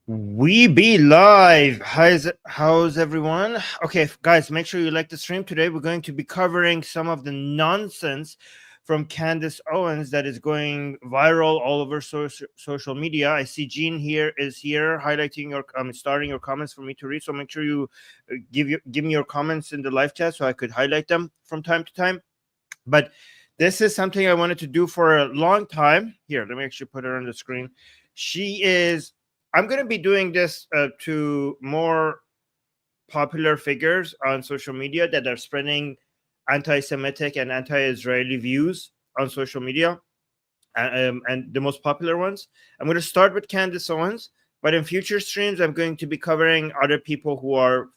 We be live. How's everyone? Okay, guys, make sure you like the stream today. We're going to be covering some of the nonsense from Candace Owens that is going viral all over social media. I see Jean is here highlighting your starting your comments for me to read. So make sure you give me your comments in the live chat so I could highlight them from time to time. But this is something I wanted to do for a long time. Here, let me actually put her on the screen. I'm going to be doing this to more popular figures on social media that are spreading anti-Semitic and anti-Israeli views on social media, and the most popular ones. I'm going to start with Candace Owens, but in future streams, I'm going to be covering other people who are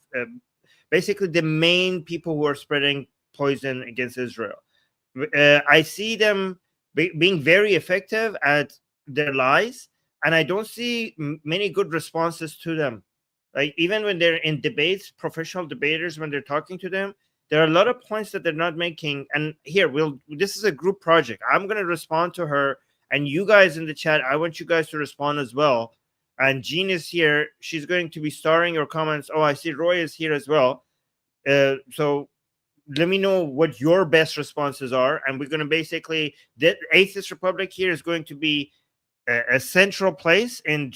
basically the main people who are spreading poison against Israel. I see them being very effective at their lies, and I don't see many good responses to them. Like even when they're in debates, professional debaters, when they're talking to them, there are a lot of points that they're not making. And here, this is a group project. I'm going to respond to her, and you guys in the chat, I want you guys to respond as well. And Jean is here. She's going to be starring your comments. Oh, I see Roy is here as well. So let me know what your best responses are, and we're going to basically, the Atheist Republic here is going to be a central place in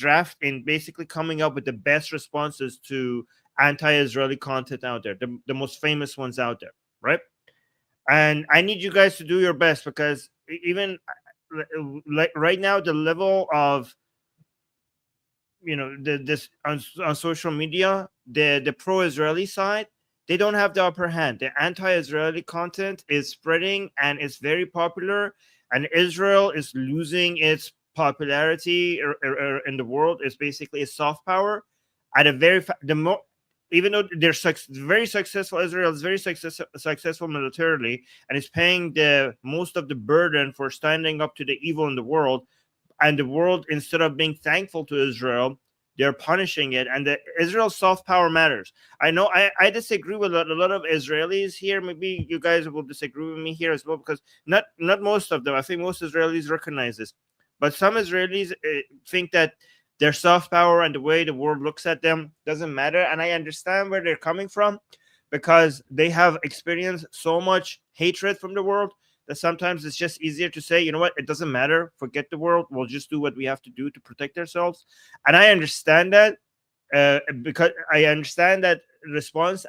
basically coming up with the best responses to anti-Israeli content out there, the most famous ones out there, right? And I need you guys to do your best, because even like right now, the level of this on social media, the pro-Israeli side, they don't have the upper hand. The anti-Israeli content is spreading and it's very popular, and Israel is losing its popularity in the world. It's basically a soft power at a very even though they're very successful. Israel is very successful militarily, and is paying the most of the burden for standing up to the evil in the world. And the world, instead of being thankful to Israel, they're punishing it. And the Israel's soft power matters. I know I disagree with a lot of Israelis here. Maybe you guys will disagree with me here as well, because not most of them. I think most Israelis recognize this, but some Israelis think that their soft power and the way the world looks at them doesn't matter. And I understand where they're coming from, because they have experienced so much hatred from the world that sometimes it's just easier to say, you know what, it doesn't matter, forget the world, we'll just do what we have to do to protect ourselves. And I understand that, because I understand that response,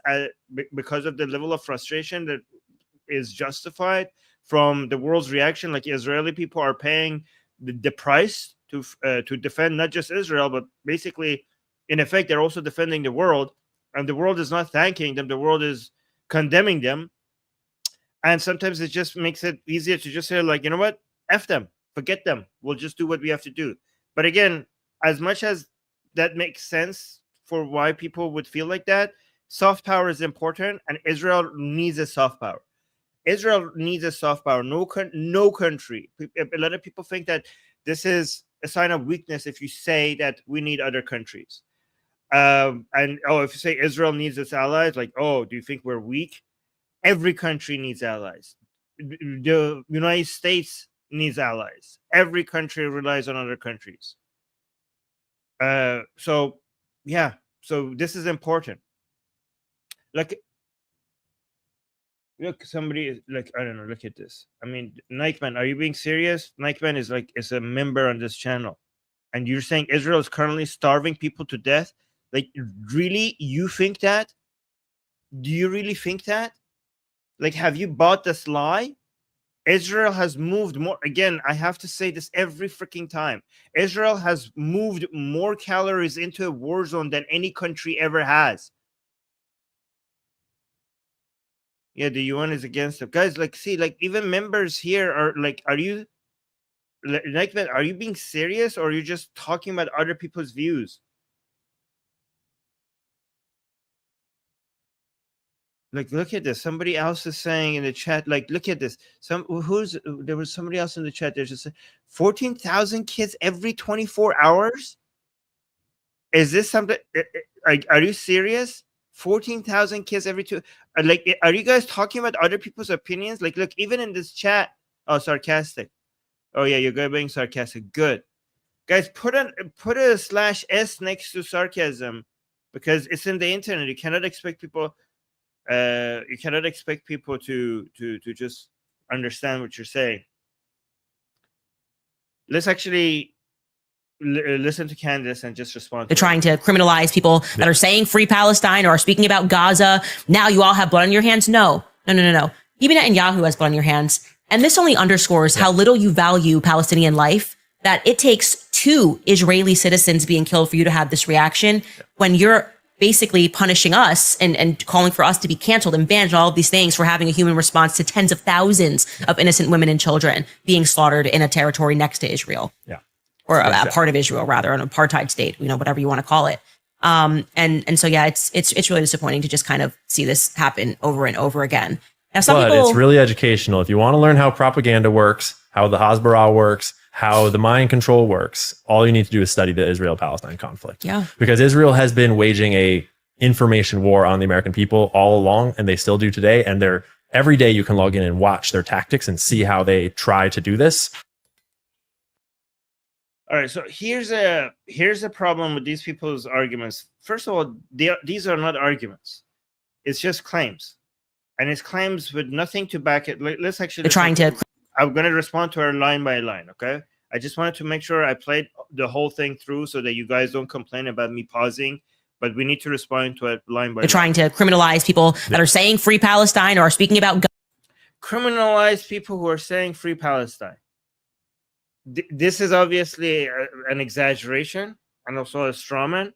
because of the level of frustration that is justified from the world's reaction. Like Israeli people are paying the price to defend not just Israel, but basically, in effect, they're also defending the world, and the world is not thanking them, the world is condemning them. And sometimes it just makes it easier to just say, like, you know what, F them, forget them, we'll just do what we have to do. But again, as much as that makes sense for why people would feel like that, soft power is important, and Israel needs a soft power. Israel needs a soft power. No country. A lot of people think that this is a sign of weakness if you say that we need other countries. And if you say Israel needs its allies, like, oh, do you think we're weak? Every country needs allies. The United States needs allies. Every country relies on other countries. So this is important. Look, somebody is like, I don't know, look at this. I mean, Nikeman, are you being serious? Nikeman is a member on this channel, and you're saying Israel is currently starving people to death? Like, really? You think that? Do you really think that? Like, have you bought this lie? Israel has moved more. Again, I have to say this every freaking time. Israel has moved more calories into a war zone than any country ever has. Yeah, the UN is against it. Guys, like, see, like, even members here are like, are you being serious, or are you just talking about other people's views? Like, look at this. Somebody else is saying in the chat, like, look at this. There was somebody else in the chat. There's just 14,000 kids every 24 hours. Is this something? Are you serious? 14,000 kids every two. Like, are you guys talking about other people's opinions? Like, look, even in this chat. Oh, sarcastic. Oh yeah, you're being sarcastic. Good. Guys, put a /s next to sarcasm, because it's in the internet. You cannot expect people to just understand what you're saying. Let's actually listen to Candace and just respond. They're trying to criminalize people that are saying free Palestine or are speaking about Gaza. Now you all have blood on your hands. No. Even Netanyahu has blood on your hands. And this only underscores how little you value Palestinian life, that it takes 2 Israeli citizens being killed for you to have this reaction when you're basically punishing us and calling for us to be canceled and banned and all of these things for having a human response to tens of thousands of innocent women and children being slaughtered in a territory next to Israel. Yeah. Or a part of Israel, rather, an apartheid state, whatever you want to call it. And so, yeah, it's really disappointing to just kind of see this happen over and over again. Now, it's really educational. If you want to learn how propaganda works, how the Hasbara works, how the mind control works, all you need to do is study the Israel-Palestine conflict. Yeah. Because Israel has been waging a information war on the American people all along, and they still do today. And every day you can log in and watch their tactics and see how they try to do this. All right, so here's a problem with these people's arguments. First of all, these are not arguments. It's just claims. And it's claims with nothing to back it. Let's actually... I'm going to respond to her line by line, okay? I just wanted to make sure I played the whole thing through so that you guys don't complain about me pausing, but we need to respond to it line by line. They're trying to criminalize people that are saying free Palestine or are speaking about... Criminalize people who are saying free Palestine. This is obviously an exaggeration and also a straw man.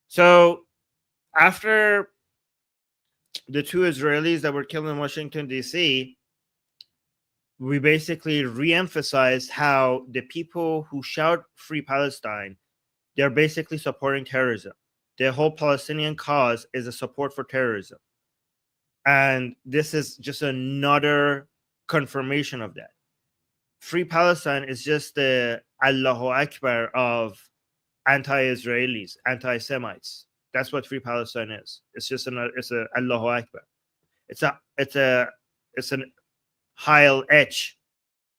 So after the 2 Israelis that were killed in Washington, D.C., we basically re-emphasized how the people who shout free Palestine, they're basically supporting terrorism. The whole Palestinian cause is a support for terrorism. And this is just another confirmation of that. Free Palestine is just the Allahu Akbar of anti-Israelis, anti-Semites. That's what Free Palestine is. It's just it's a Allahu Akbar. It's an Heil Etch,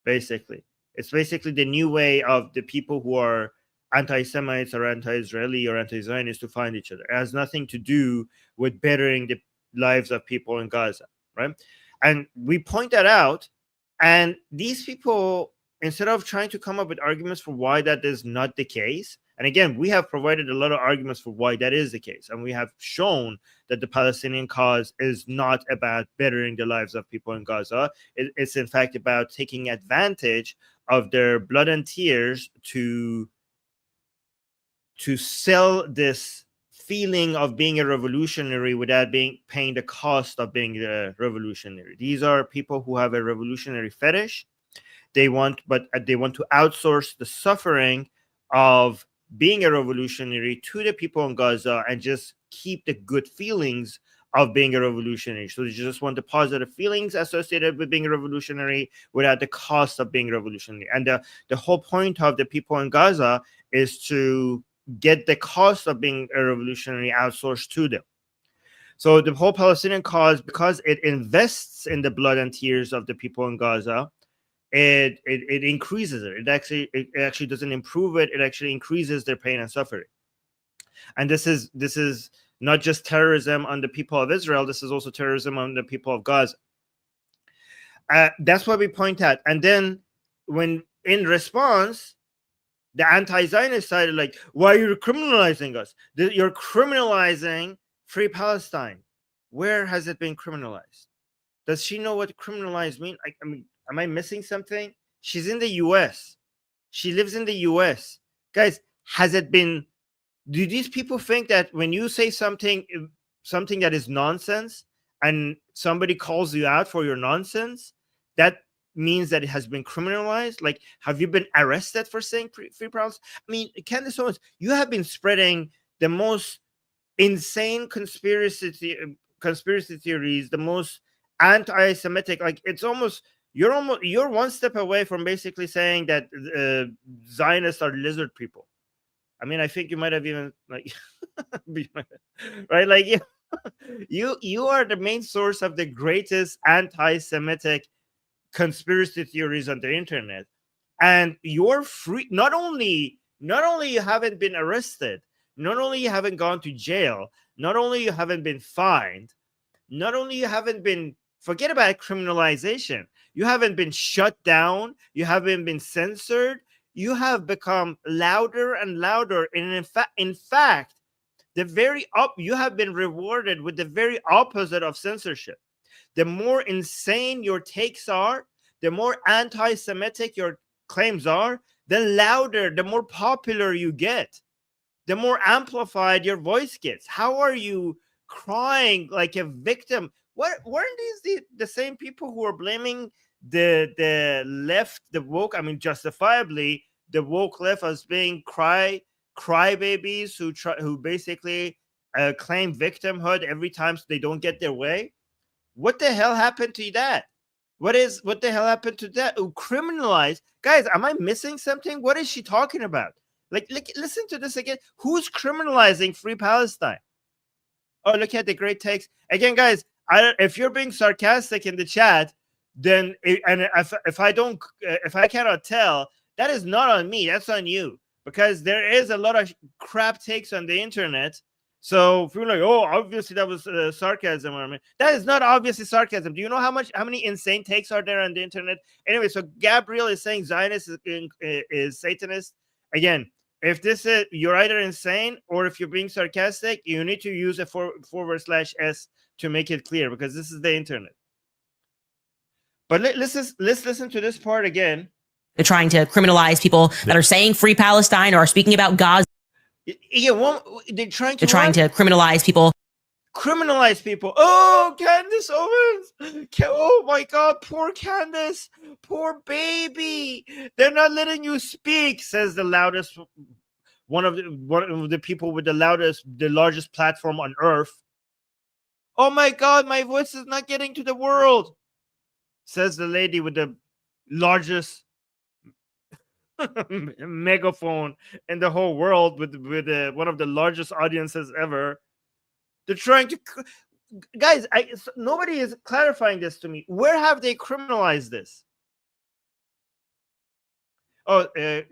basically. It's basically the new way of the people who are anti-Semites or anti-Israeli or anti-Zionist to find each other. It has nothing to do with bettering the lives of people in Gaza, right? And we point that out, and these people, instead of trying to come up with arguments for why that is not the case, and again, we have provided a lot of arguments for why that is the case, and we have shown that the Palestinian cause is not about bettering the lives of people in Gaza. It's in fact about taking advantage of their blood and tears to sell this feeling of being a revolutionary without paying the cost of being a revolutionary. These are people who have a revolutionary fetish. They want to outsource the suffering of being a revolutionary to the people in Gaza and just keep the good feelings of being a revolutionary. So they just want the positive feelings associated with being a revolutionary without the cost of being revolutionary. And the whole point of the people in Gaza is to get the cost of being a revolutionary outsourced to them. So the whole Palestinian cause, because it invests in the blood and tears of the people in Gaza, it increases it. It actually doesn't improve it. It actually increases their pain and suffering. And this is not just terrorism on the people of Israel. This is also terrorism on the people of Gaza. That's what we point out. And then when in response, the anti-Zionist side are like, why are you criminalizing us? You're criminalizing Free Palestine. Where has it been criminalized? Does she know what criminalized mean? I mean, am I missing something? She's in the U.S. She lives in the U.S. Guys, has it been... Do these people think that when you say something that is nonsense and somebody calls you out for your nonsense, that means that it has been criminalized? Like, have you been arrested for saying free Palestine? I mean, Candace Owens, you have been spreading the most insane conspiracy theories, the most anti-Semitic. Like, it's almost you're one step away from basically saying that Zionists are lizard people. I mean, I think you might have even like right, like you are the main source of the greatest anti-Semitic conspiracy theories on the internet. and you're free. Not only you haven't been arrested, not only you haven't gone to jail, not only you haven't been fined, not only you haven't been, forget about criminalization, you haven't been shut down, you haven't been censored, you have become louder and louder. And in fact, you have been rewarded with the very opposite of censorship. The more insane your takes are, the more anti-Semitic your claims are, the louder, the more popular you get, the more amplified your voice gets. How are you crying like a victim? Weren't these the same people who are blaming the left, the woke? I mean, justifiably, the woke left as being crybabies who basically claim victimhood every time they don't get their way. What the hell happened to that? What the hell happened to that? Who criminalized? Guys, am I missing something? What is she talking about? Like, listen to this again. Who's criminalizing Free Palestine? Oh, look at the great takes. Again, guys, if you're being sarcastic in the chat, then if I cannot tell, that is not on me. That's on you, because there is a lot of crap takes on the internet. So if you're like, oh, obviously that was sarcasm, I mean, that is not obviously sarcasm. Do you know how many insane takes are there on the internet? Anyway, so Gabriel is saying Zionist is Satanist. Again, if this is, you're either insane or if you're being sarcastic, you need to use a /s to make it clear, because this is the internet. But let's listen to this part again. They're trying to criminalize people that are saying Free Palestine or are speaking about Gaza. Yeah, they're trying to criminalize people. Criminalize people. Oh, Candace Owens. Oh my God, poor Candace, poor baby. They're not letting you speak, says the loudest, one of the people with the largest platform on earth. Oh my God, my voice is not getting to the world, says the lady with the largest megaphone in the whole world, with one of the largest audiences ever. They're trying to, guys, nobody is clarifying this to me. Where have they criminalized this? Oh,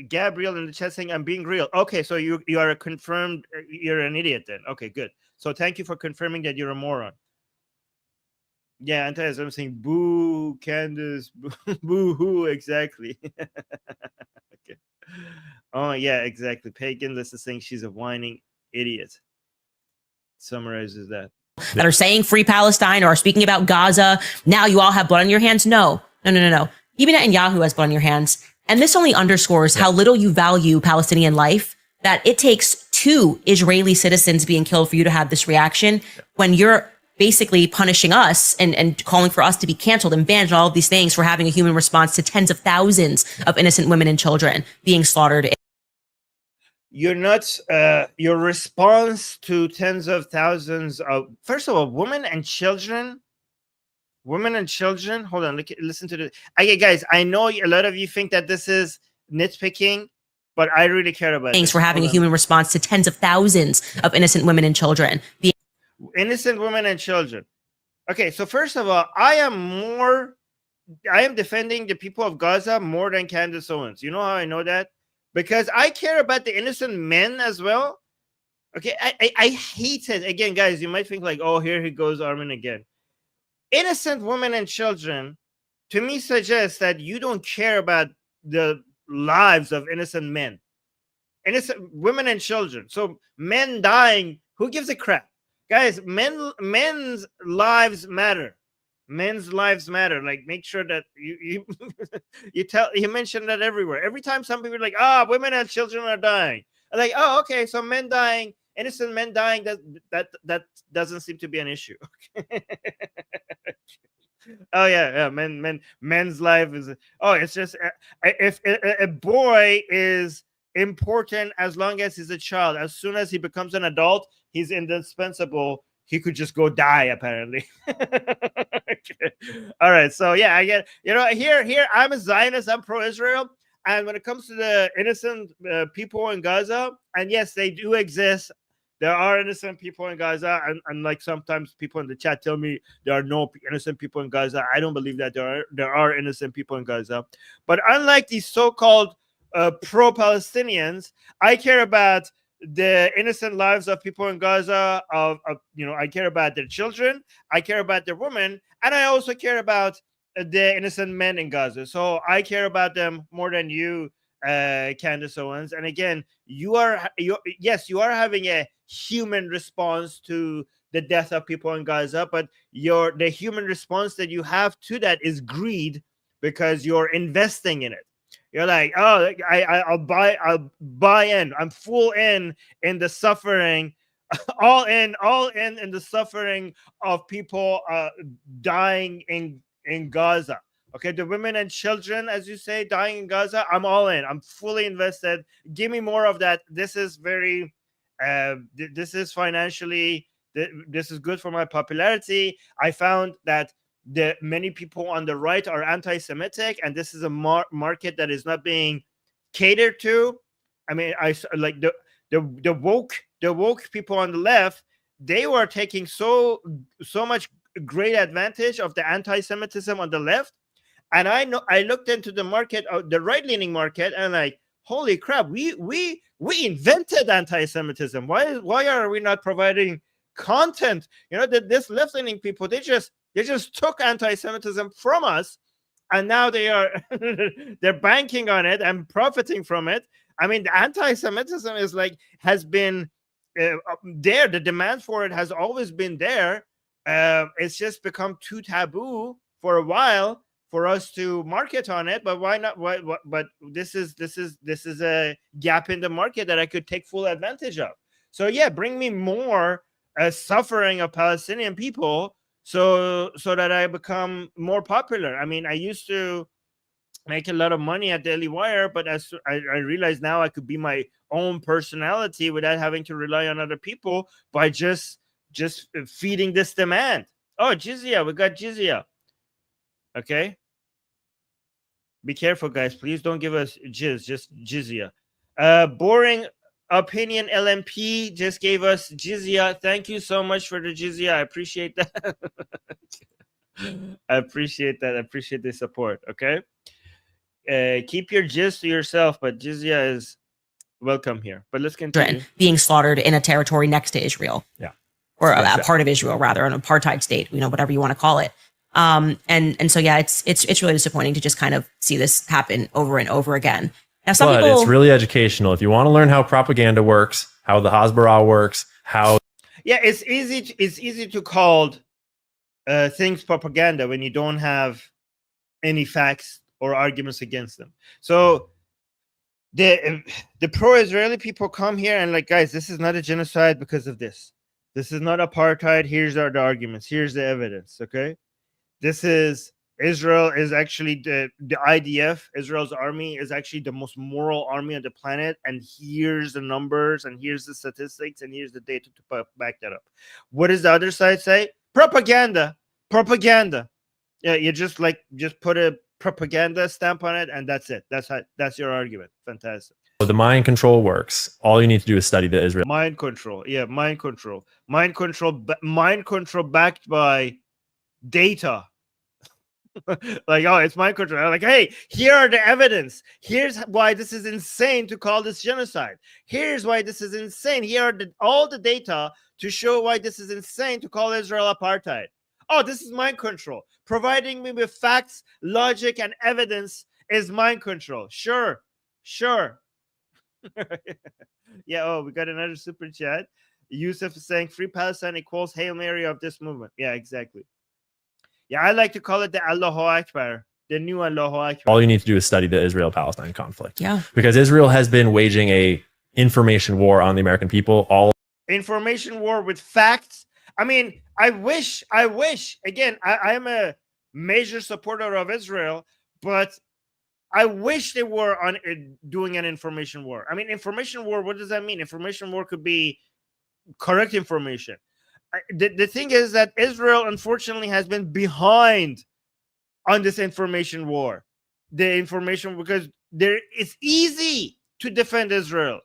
Gabriel in the chat saying I'm being real. Okay, so you are a confirmed, you're an idiot then. Okay, good. So thank you for confirming that you're a moron. Yeah, anti-Islam saying boo, Candace, boo hoo, exactly. Okay. Oh yeah, exactly. Pagan List is saying she's a whining idiot. Summarizes that are saying Free Palestine or are speaking about Gaza. Now you all have blood on your hands. No. Even Netanyahu has blood on your hands. And this only underscores how little you value Palestinian life, that it takes 2 Israeli citizens being killed for you to have this reaction, when you're basically punishing us and calling for us to be canceled and banned and all of these things for having a human response to tens of thousands of innocent women and children being slaughtered. You're not, your response to tens of thousands of, first of all, women and children. Hold on, listen to this. Okay, guys, I know a lot of you think that this is nitpicking, but I really care about things for having a human response to tens of thousands of innocent women and children. Innocent women and children. Okay, so first of all, I am defending the people of Gaza more than Candace Owens. You know how I know that? Because I care about the innocent men as well. Okay, I hate it. Again, guys, you might think like, oh, here he goes, Armin again. Innocent women and children, to me, suggests that you don't care about the lives of innocent men. Innocent women and children. So men dying, who gives a crap? Guys, men's lives matter. Men's lives matter. Like, make sure that you you mention that everywhere. Every time some people are like, women and children are dying. I'm like, oh, okay, so men dying, innocent men dying, that doesn't seem to be an issue. Oh yeah, men's life is, it's just, if a boy is important as long as he's a child. As soon as he becomes an adult, he's indispensable. He could just go die, apparently. Okay. All right, so yeah, I get, here I'm a Zionist, I'm pro-Israel, and when it comes to the innocent people in Gaza, and yes, they do exist, there are innocent people in Gaza, and like sometimes people in the chat tell me there are no innocent people in Gaza. I don't believe that there are innocent people in Gaza. But unlike these so-called pro-Palestinians, I care about the innocent lives of people in Gaza. I care about their children, I care about their women, and I also care about the innocent men in Gaza. So I care about them more than you, Candace Owens. And again, you are having a human response to the death of people in Gaza, but the human response that you have to that is greed, because you're investing in it. You're like, oh, I'll buy in. I'm full in the suffering, all in the suffering of people dying in Gaza. Okay, the women and children, as you say, dying in Gaza, I'm all in. I'm fully invested. Give me more of that. This is very, this is financially, this is good for my popularity. I found that many people on the right are anti-Semitic, and this is a market that is not being catered to. I mean, I like the woke people on the left. They were taking so much great advantage of the anti-Semitism on the left. And I looked into the market, the right-leaning market, and like, holy crap, we invented anti-Semitism. Why are we not providing content? You know, that this left-leaning people, they just took anti-Semitism from us, and now they're banking on it and profiting from it. I mean, the anti-Semitism has been there. The demand for it has always been there. It's just become too taboo for a while for us to market on it. But why not? But this is a gap in the market that I could take full advantage of. So yeah, bring me more suffering of Palestinian people, so that I become more popular. I mean, I used to make a lot of money at Daily Wire, but as I realize now, I could be my own personality without having to rely on other people by just feeding this demand. Oh, jizya, we got jizya. Okay, be careful, guys. Please don't give us just jizya. Boring opinion LMP just gave us jizya. Thank you so much for the jizya. I appreciate that. I appreciate that. I appreciate the support. Okay. Keep your jizz to yourself, but jizya is welcome here. But let's continue. Being slaughtered in a territory next to Israel. Yeah. Or a part of Israel, rather, an apartheid state, whatever you want to call it. And so, yeah, it's really disappointing to just kind of see this happen over and over again. Now, but it's really educational. If you want to learn how propaganda works, how the Hasbara works, it's easy to call things propaganda when you don't have any facts or arguments against them. So the pro-Israeli people come here and like, guys, this is not a genocide because of this. This is not apartheid. Here's the arguments. Here's the evidence. Okay. This is Israel is actually the IDF, Israel's army is actually the most moral army on the planet. And here's the numbers, and here's the statistics, and here's the data to back that up. What does the other side say? Propaganda. Yeah, you just put a propaganda stamp on it, and that's it. That's your argument. Fantastic. So the mind control works. All you need to do is study the Israel. Mind control. Yeah, mind control backed by data. Like, oh, it's mind control. Like, hey, here are the evidence. Here's why this is insane to call this genocide. Here's why this is insane. Here are all the data to show why this is insane to call Israel apartheid. Oh, this is mind control. Providing me with facts, logic, and evidence is mind control. Sure. Yeah, oh, we got another super chat. Yusuf is saying Free Palestine equals Hail Mary of this movement. Yeah, exactly. Yeah, I like to call it the Allahu Akbar, the new Allahu Akbar. All you need to do is study the Israel-Palestine conflict. Yeah. Because Israel has been waging a information war on the American people. Information war with facts. I mean, I wish, again, I am a major supporter of Israel, but I wish they were doing an information war. I mean, information war, what does that mean? Information war could be correct information. The thing is that Israel, unfortunately, has been behind on this information war. The information, because it's easy to defend Israel.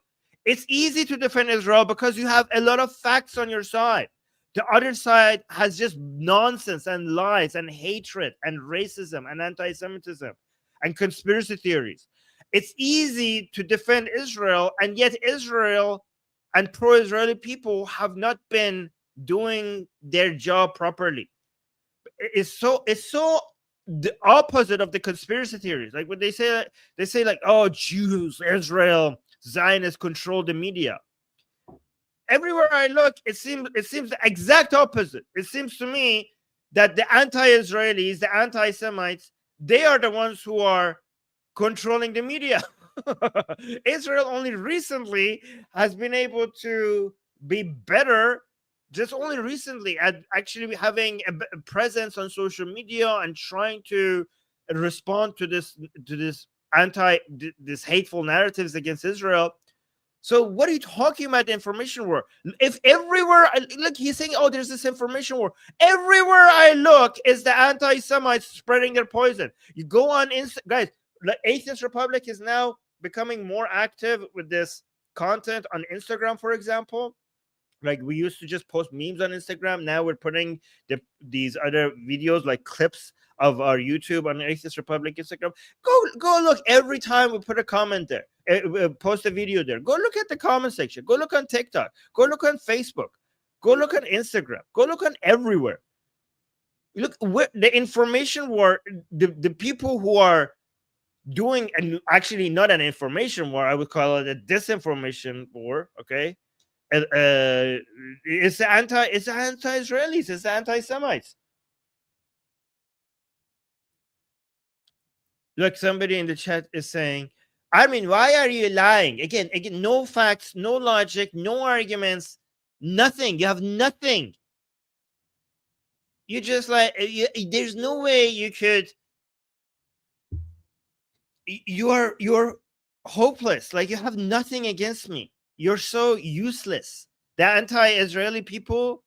It's easy to defend Israel because you have a lot of facts on your side. The other side has just nonsense and lies and hatred and racism and anti-Semitism and conspiracy theories. It's easy to defend Israel, and yet Israel and pro-Israeli people have not been doing their job properly. It's so the opposite of the conspiracy theories. Like when they say like, oh, Jews, Israel, Zionists control the media. Everywhere I look, it seems the exact opposite. It seems to me that the anti-Israelis, the anti-Semites, they are the ones who are controlling the media. Israel only recently has been able to be better, just only recently, at actually having a presence on social media and trying to respond to this hateful narratives against Israel. So what are you talking about, the information war? If everywhere, look, he's saying, oh, there's this information war. Everywhere I look is the anti-Semites spreading their poison. You go on, guys, the Atheist Republic is now becoming more active with this content on Instagram, for example. Like we used to just post memes on Instagram. Now we're putting these other videos, like clips of our YouTube on Atheist Republic Instagram. Go look every time we put a comment there, post a video there. Go look at the comment section. Go look on TikTok. Go look on Facebook. Go look on Instagram. Go look on everywhere. Look, the information war, the people who are doing, and actually not an information war, I would call it a disinformation war. Okay, it's the anti-Israelis, it's the anti-Semites. Look, somebody in the chat is saying, Armin, why are you lying? Again, no facts, no logic, no arguments, nothing. You have nothing. You just like, there's no way you could. You're hopeless. Like you have nothing against me. You're so useless. The anti-Israeli people,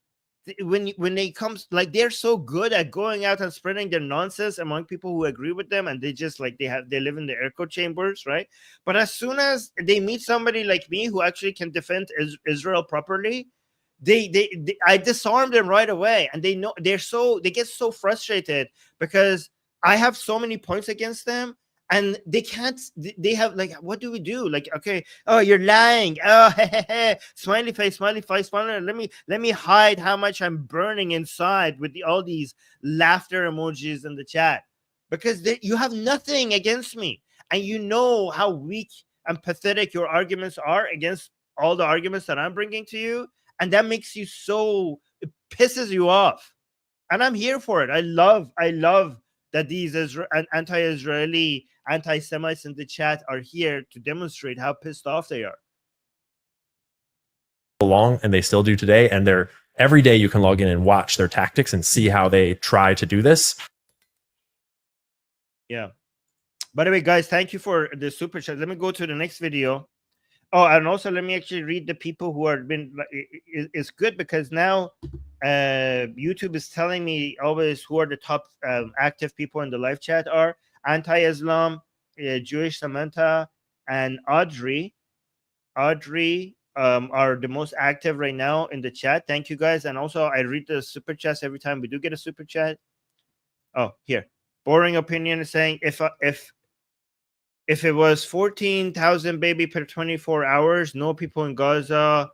when they come, like they're so good at going out and spreading their nonsense among people who agree with them, and they just like they live in the echo chambers, right? But as soon as they meet somebody like me who actually can defend Israel properly, I disarm them right away, and they get so frustrated because I have so many points against them. And they can't, they have like, what do we do? Like, okay, oh, you're lying. Oh, smiley face, smiley face, smiley. Let me hide how much I'm burning inside with all these laughter emojis in the chat. Because you have nothing against me. And you know how weak and pathetic your arguments are against all the arguments that I'm bringing to you. And that makes you so, it pisses you off. And I'm here for it. I love that these anti-Israeli anti-Semites in the chat are here to demonstrate how pissed off they are. Long, and they still do today. And they're every day you can log in and watch their tactics and see how they try to do this. Yeah. By the way, guys, thank you for the super chat. Let me go to the next video. Oh, and also let me actually read the people who have been. It's good because now YouTube is telling me always who are the top active people in the live chat are anti-Islam, Jewish Samantha, and Audrey. Audrey are the most active right now in the chat. Thank you guys. And also I read the super chats every time we do get a super chat. Oh, here. Boring Opinion is saying if it was 14,000 baby per 24 hours, no people in Gaza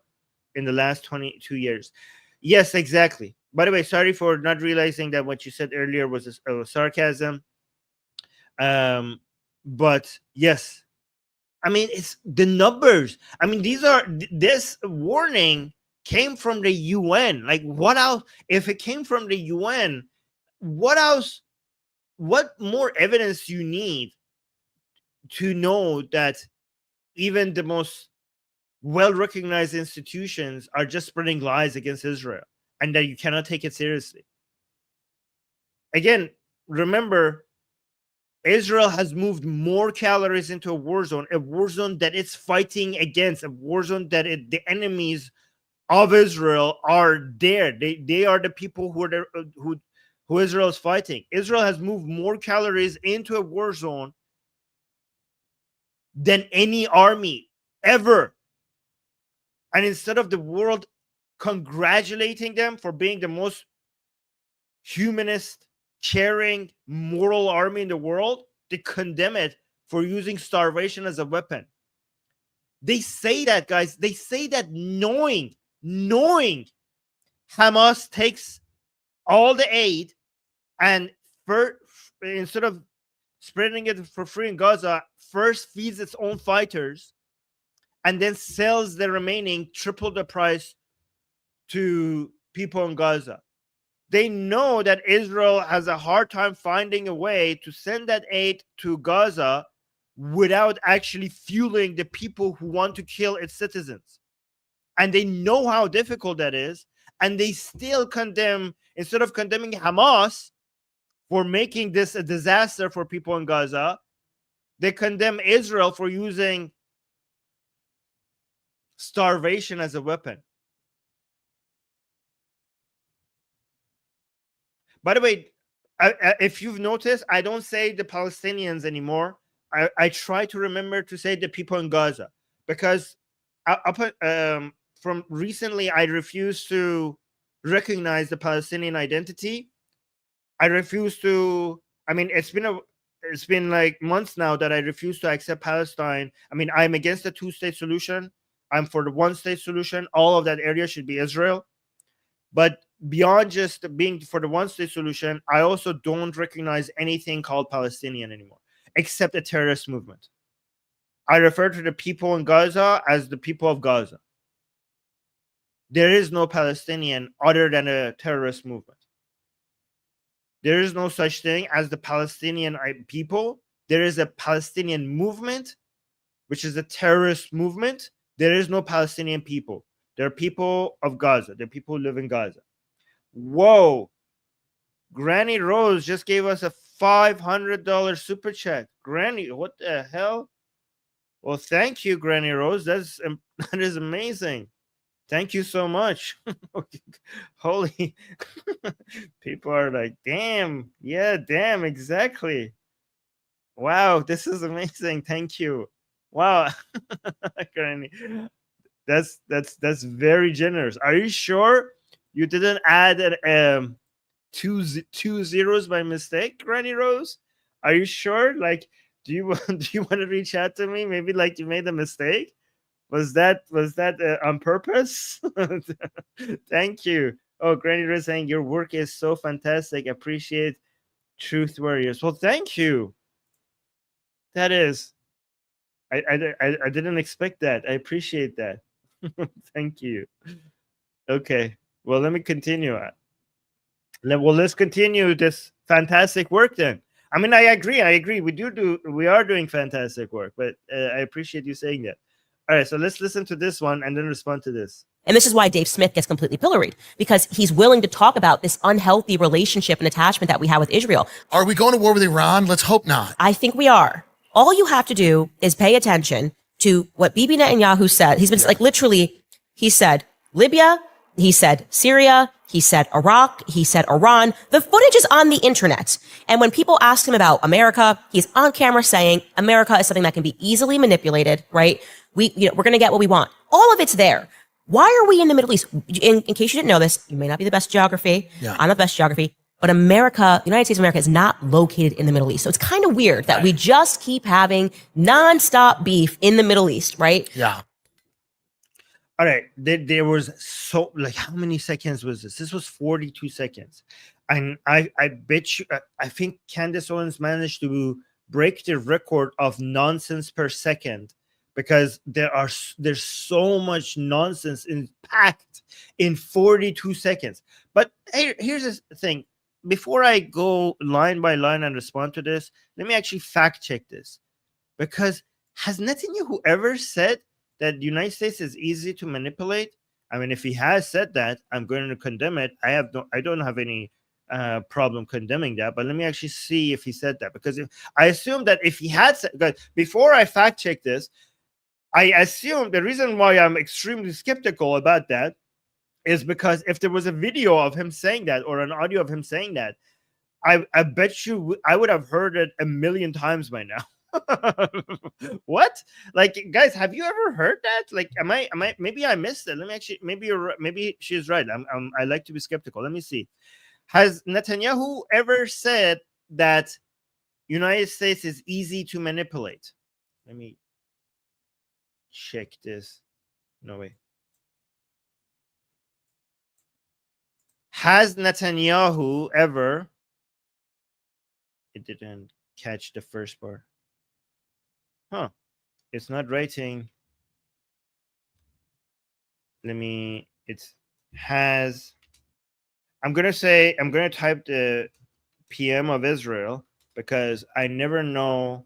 in the last 22 years. Yes, exactly. By the way, sorry for not realizing that what you said earlier was a sarcasm. But yes, I mean, it's the numbers. I mean, this warning came from the UN. Like, what else? If it came from the UN, what else? What more evidence you need to know that even the most well-recognized institutions are just spreading lies against Israel and that you cannot take it seriously? Again, remember, Israel has moved more calories into a war zone that it's fighting against, a war zone that the enemies of Israel are there. They are the people who Israel is fighting. Israel has moved more calories into a war zone than any army ever. And instead of the world congratulating them for being the most humanist, caring, moral army in the world, they condemn it for using starvation as a weapon. They say that, guys. They say that knowing Hamas takes all the aid and instead of spreading it for free in Gaza, first feeds its own fighters and then sells the remaining triple the price to people in Gaza. They know that Israel has a hard time finding a way to send that aid to Gaza without actually fueling the people who want to kill its citizens. And they know how difficult that is. And they still condemn, instead of condemning Hamas for making this a disaster for people in Gaza, they condemn Israel for using starvation as a weapon. By the way, if you've noticed, I don't say the Palestinians anymore. I try to remember to say the people in Gaza, because from recently, I refuse to recognize the Palestinian identity. I refuse to. I mean, it's been like months now that I refuse to accept Palestine. I mean, I'm against the two-state solution. I'm for the one-state solution. All of that area should be Israel. But beyond just being for the one-state solution, I also don't recognize anything called Palestinian anymore, except a terrorist movement. I refer to the people in Gaza as the people of Gaza. There is no Palestinian other than a terrorist movement. There is no such thing as the Palestinian people. There is a Palestinian movement, which is a terrorist movement. There is no Palestinian people. There are people of Gaza. There are people who live in Gaza. Whoa. Granny Rose just gave us a $500 super chat. Granny, what the hell? Well, thank you, Granny Rose. That is amazing. Thank you so much. Holy. People are like, damn. Yeah, damn, exactly. Wow, this is amazing. Thank you. Wow. Granny. That's very generous. Are you sure you didn't add two zeros by mistake, Granny Rose? Are you sure? Like, do you want to reach out to me? Maybe like you made a mistake. Was that on purpose? Thank you. Oh, Granny Rose saying your work is so fantastic. Appreciate Truth Warriors. Well, thank you. That is. I didn't expect that. I appreciate that. Thank you. Okay. Well, let me continue. Let's continue this fantastic work then. I mean, I agree. We are doing fantastic work, but I appreciate you saying that. All right, so let's listen to this one and then respond to this. And this is why Dave Smith gets completely pilloried, because he's willing to talk about this unhealthy relationship and attachment that we have with Israel. Are we going to war with Iran? Let's hope not. I think we are. All you have to do is pay attention to what Bibi Netanyahu said. He's been like literally, he said Libya, he said Syria, he said Iraq, he said Iran. The footage is on the internet. And when people ask him about America, he's on camera saying America is something that can be easily manipulated, right? We're going to get what we want. All of it's there. Why are we in the Middle East? In case you didn't know this, you may not be the best geography. Yeah. I'm not the best geography. But America, the United States of America, is not located in the Middle East. So it's kind of weird that we just keep having nonstop beef in the Middle East, right? Yeah. All right. There was so, like, how many seconds was this? This was 42 seconds. And I bet you, I think Candace Owens managed to break the record of nonsense per second, because there's so much nonsense packed in 42 seconds. But here's the thing. Before I go line by line and respond to this, let me actually fact check this. Because has Netanyahu ever said that the United States is easy to manipulate? I mean, if he has said that, I'm going to condemn it. I don't have any problem condemning that. But let me actually see if he said that. Because I assume that if he had said, before I fact check this, I assume the reason why I'm extremely skeptical about that is because if there was a video of him saying that or an audio of him saying that, I bet you I would have heard it a million times by now. What? Like, guys, have you ever heard that? Like, am I maybe I missed it. Let me actually, maybe she's right. I like to be skeptical. Let me see. Has Netanyahu ever said that United States is easy to manipulate? Let me check this. No way. Has Netanyahu ever? It didn't catch the first part. Huh. It's not writing. It's has. I'm going to type the PM of Israel because I never know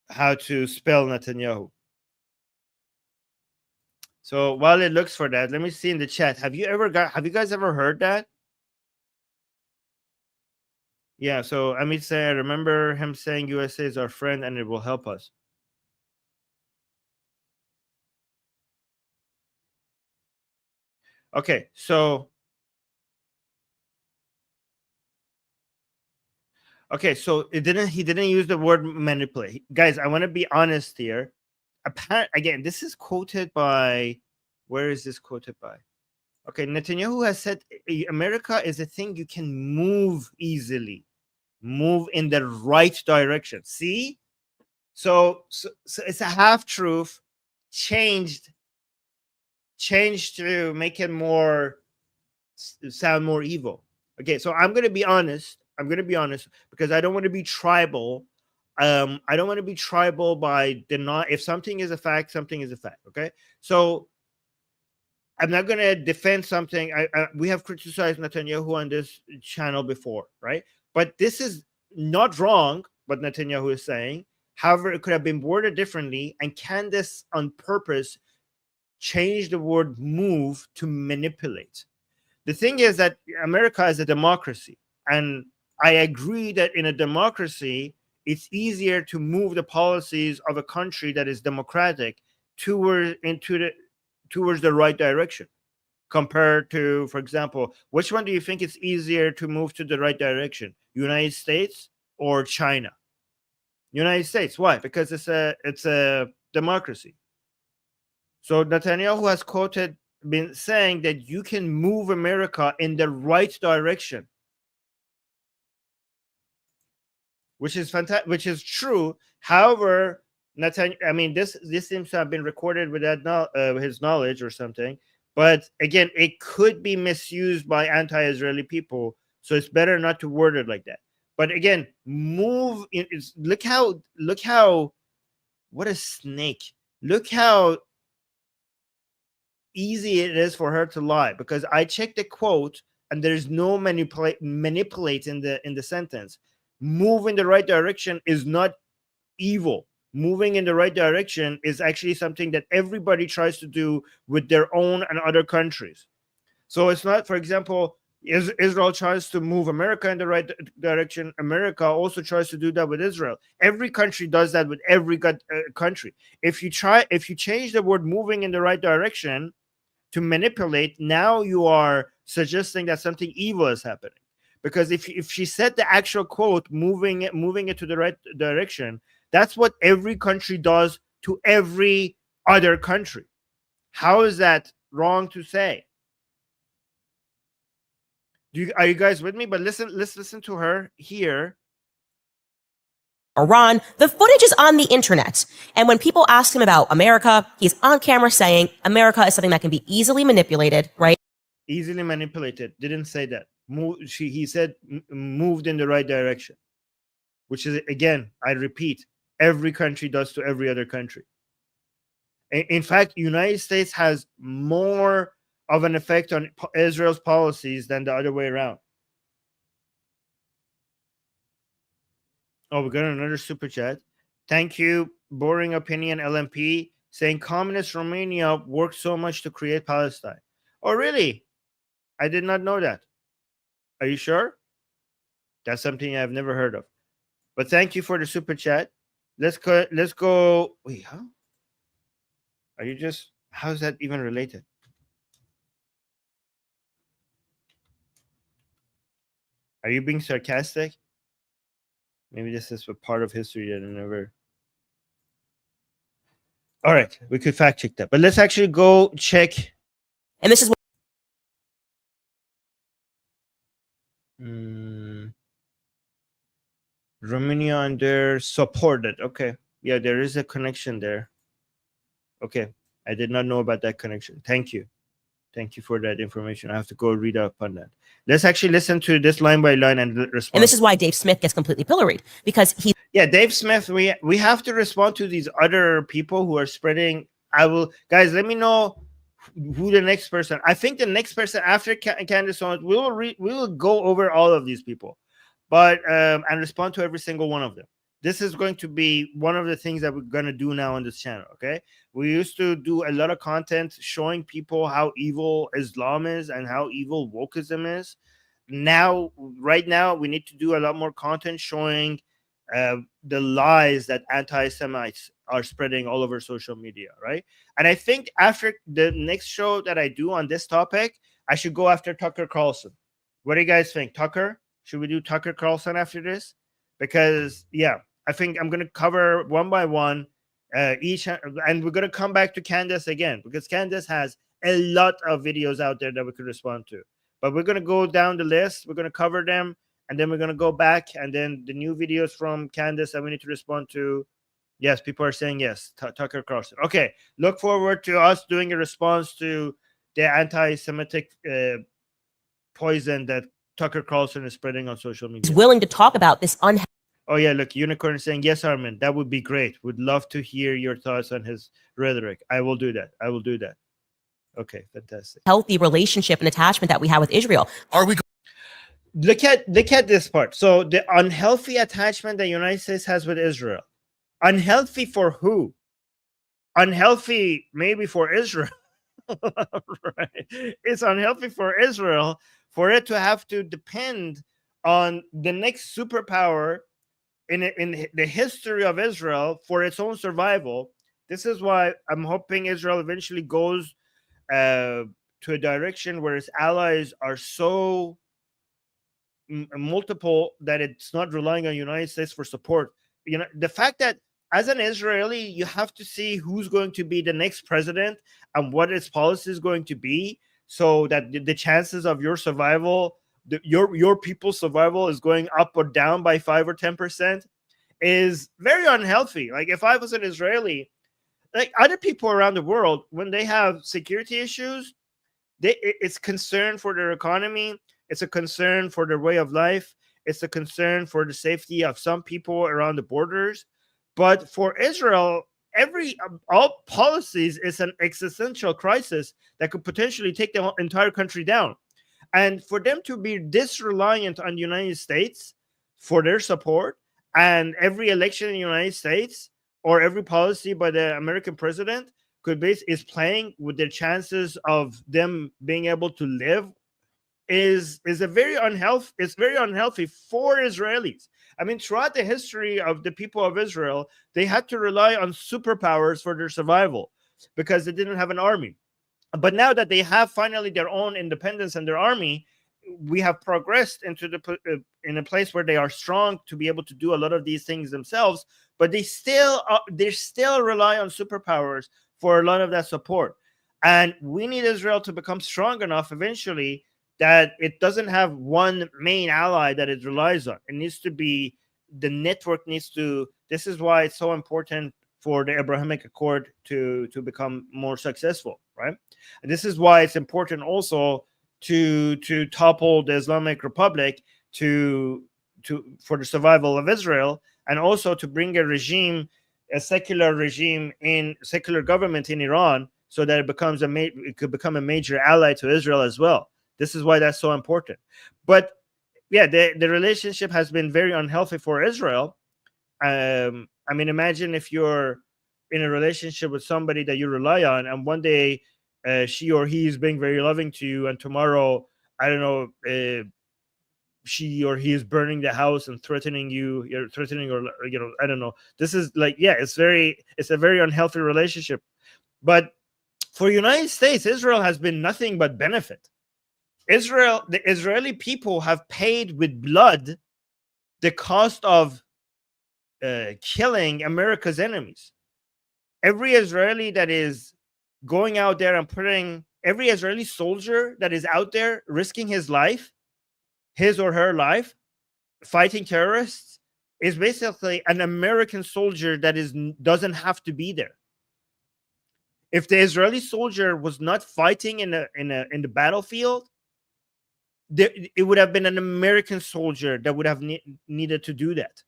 how to spell Netanyahu. So while it looks for that, let me see in the chat. Have you guys ever heard that? Yeah, so Amit say, I remember him saying USA is our friend and it will help us. Okay, so he didn't use the word manipulate. Guys, I want to be honest here. Again, this is quoted by, where is this quoted by? Okay, Netanyahu has said America is a thing you can move easily, move in the right direction. See? So it's a half truth changed to make it sound more evil. Okay, so I'm going to be honest because I don't want to be tribal. I don't want to be tribal by if something is a fact, something is a fact. Okay, so I'm not going to defend something. We have criticized Netanyahu on this channel before, right? But this is not wrong, what Netanyahu is saying. However, it could have been worded differently, and Candace on purpose changed the word move to manipulate. The thing is that America is a democracy, and I agree that in a democracy, it's easier to move the policies of a country that is democratic towards the right direction compared to, for example, which one do you think it's easier to move to the right direction, United States or China? United States. Why? Because it's a democracy. So Netanyahu has been saying that you can move America in the right direction, which is fantastic, which is true. However, this seems to have been recorded without his knowledge or something. But again, it could be misused by anti-Israeli people, so it's better not to word it like that. But again, look how what a snake. Look how easy it is for her to lie, because I checked the quote and there's no manipulate in the sentence. Move in the right direction is not evil. Moving in the right direction is actually something that everybody tries to do with their own and other countries. So it's not, for example, Israel tries to move America in the right direction. America also tries to do that with Israel. Every country does that with every country. If you change the word moving in the right direction to manipulate, now you are suggesting that something evil is happening. Because if she said the actual quote, moving it to the right direction, that's what every country does to every other country. How is that wrong to say? Are you guys with me? But let's listen to her here. Iran, the footage is on the internet. And when people ask him about America, he's on camera saying America is something that can be easily manipulated, right? Easily manipulated. Didn't say that. He said moved in the right direction, which is, again, I repeat, every country does to every other country. In fact, United States has more of an effect on Israel's policies than the other way around. Oh, we got another super chat. Thank you, Boring Opinion LMP, saying communist Romania worked so much to create Palestine. Oh, really? I did not know that. Are you sure? That's something I've never heard of. But thank you for the super chat. Let's go. Wait, huh? How's that even related? Are you being sarcastic? Maybe this is a part of history that I never. All right, we could fact check that, but let's actually go check. And this is what Romania under supported. Okay, yeah, there is a connection there. Okay, I did not know about that connection. Thank you for that information. I have to go read up on that. Let's actually listen to this line by line and respond. and this is why Dave Smith gets completely pilloried, because he Yeah, Dave Smith, we have to respond to these other people who are spreading. I will, guys, let me know who the next person. I think the next person after Candace Owens, we will go over all of these people, but and respond to every single one of them. This is going to be one of the things that we're going to do now on this channel. Okay, we used to do a lot of content showing people how evil Islam is and how evil wokeism is. Now, right now, we need to do a lot more content showing the lies that anti-Semites are spreading all over social media, right? And I think after the next show that I do on this topic, I should go after Tucker Carlson. What do you guys think? Tucker? Should we do Tucker Carlson after this? Because, yeah, I think I'm going to cover one by one each, and we're going to come back to Candace again, because Candace has a lot of videos out there that we could respond to. But we're going to go down the list. We're going to cover them. And then we're going to go back, and then the new videos from Candace that we need to respond to. Yes, people are saying yes. Tucker Carlson. Okay, look forward to us doing a response to the anti-Semitic poison that Tucker Carlson is spreading on social media. is willing to talk about this Oh, yeah, look, Unicorn is saying, yes, Armin, that would be great. Would love to hear your thoughts on his rhetoric. I will do that. Okay, fantastic. unhealthy relationship and attachment that we have with Israel. Are we? Look at this part. So the unhealthy attachment the United States has with Israel. Unhealthy for who? Unhealthy maybe for Israel. Right. It's unhealthy for Israel for it to have to depend on the next superpower in the history of Israel for its own survival. This is why I'm hoping Israel eventually goes to a direction where its allies are so multiple that it's not relying on the United States for support. You know, the fact that as an Israeli, you have to see who's going to be the next president and what its policy is going to be, so that the chances of your survival, your people's survival, is going up or down by 5 or 10% is very unhealthy. Like, if I was an Israeli, like other people around the world, when they have security issues, it's concern for their economy. It's a concern for their way of life. It's a concern for the safety of some people around the borders. But for Israel, all policies is an existential crisis that could potentially take the entire country down. And for them to be this reliant on the United States for their support, and every election in the United States or every policy by the American president is playing with their chances of them being able to live, is a very unhealthy. It's very unhealthy for Israelis. I mean, throughout the history of the people of Israel, they had to rely on superpowers for their survival because they didn't have an army. But now that they have finally their own independence and their army, we have progressed into in a place where they are strong to be able to do a lot of these things themselves. But they still rely on superpowers for a lot of that support. And we need Israel to become strong enough eventually that it doesn't have one main ally that it relies on. It needs to be, the network needs to, this is why it's so important for the Abrahamic Accord to become more successful, right? And this is why it's important also to topple the Islamic Republic for the survival of Israel, and also to bring a secular government in Iran, so that it could become a major ally to Israel as well. This is why that's so important. But yeah, the relationship has been very unhealthy for Israel. I mean, imagine if you're in a relationship with somebody that you rely on, and one day she or he is being very loving to you, and tomorrow, I don't know, she or he is burning the house and threatening you. You're threatening, or I don't know. This is like, yeah, it's a very unhealthy relationship. But for the United States, Israel has been nothing but benefit. The Israeli people have paid with blood the cost of killing America's enemies. Every Israeli that is going out there and putting, every Israeli soldier that is out there risking his life, his or her life, fighting terrorists, is basically an American soldier that doesn't have to be there. If the Israeli soldier was not fighting in the battlefield, it would have been an American soldier that would have needed to do that.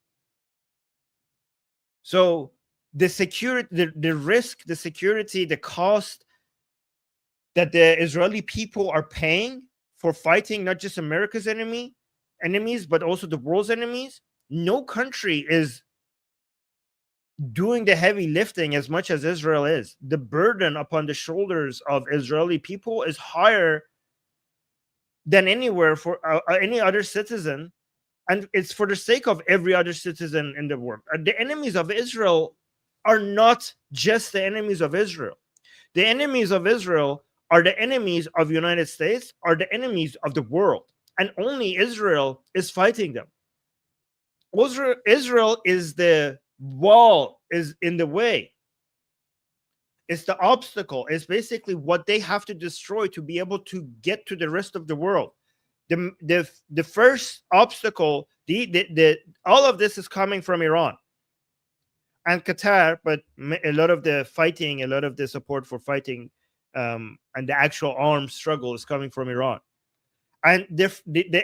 So the security, the risk, the security, the cost that the Israeli people are paying for fighting not just America's enemies, but also the world's enemies, no country is doing the heavy lifting as much as Israel is. The burden upon the shoulders of Israeli people is higher than anywhere for any other citizen, and it's for the sake of every other citizen in the world. The enemies of Israel are not just the enemies of Israel. The enemies of Israel are the enemies of the United States, are the enemies of the world, and only Israel is fighting them. Israel is the wall, is in the way. It's the obstacle. It's basically what they have to destroy to be able to get to the rest of the world. The first obstacle, all of this is coming from Iran and Qatar, but a lot of the fighting, a lot of the support for fighting, and the actual armed struggle is coming from Iran. And the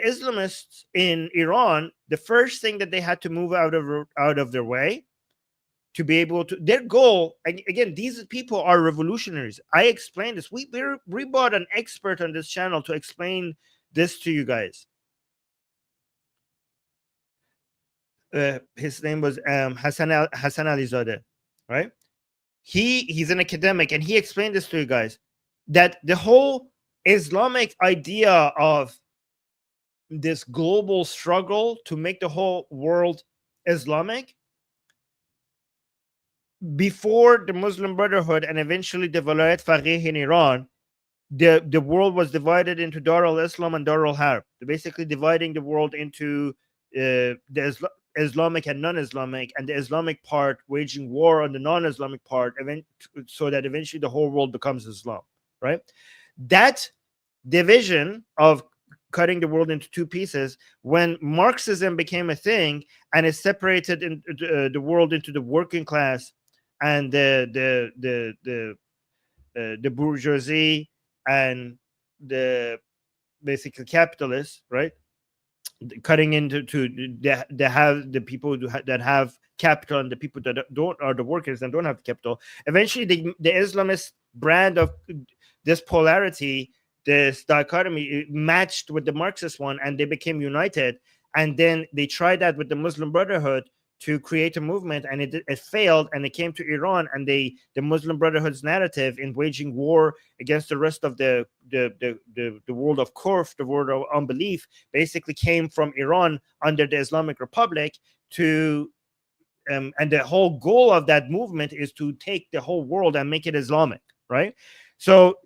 Islamists in Iran, the first thing that they had to move out of their way to be able to, their goal, and again, these people are revolutionaries. I explained this. We brought an expert on this channel to explain this to you guys. His name was Hassan Alizadeh, right? He's an academic, and he explained this to you guys, that the whole Islamic idea of this global struggle to make the whole world Islamic, before the Muslim Brotherhood and eventually the Vilayat Faqih in Iran, the world was divided into Dar al-Islam and Dar al-Harb. They're basically dividing the world into the Islamic and non-Islamic, and the Islamic part waging war on the non-Islamic part, so that eventually the whole world becomes Islam, right? That division of cutting the world into two pieces, when Marxism became a thing and it separated the world into the working class and the bourgeoisie and the basically capitalists, right? Cutting into the people that have capital and the people that don't, are the workers and don't have capital. Eventually, the Islamist brand of this polarity, this dichotomy, matched with the Marxist one, and they became united. And then they tried that with the Muslim Brotherhood to create a movement, and it failed, and it came to Iran, and the Muslim Brotherhood's narrative in waging war against the rest of the world of Kufr, the world of unbelief, basically came from Iran under the Islamic Republic to and the whole goal of that movement is to take the whole world and make it Islamic, right? So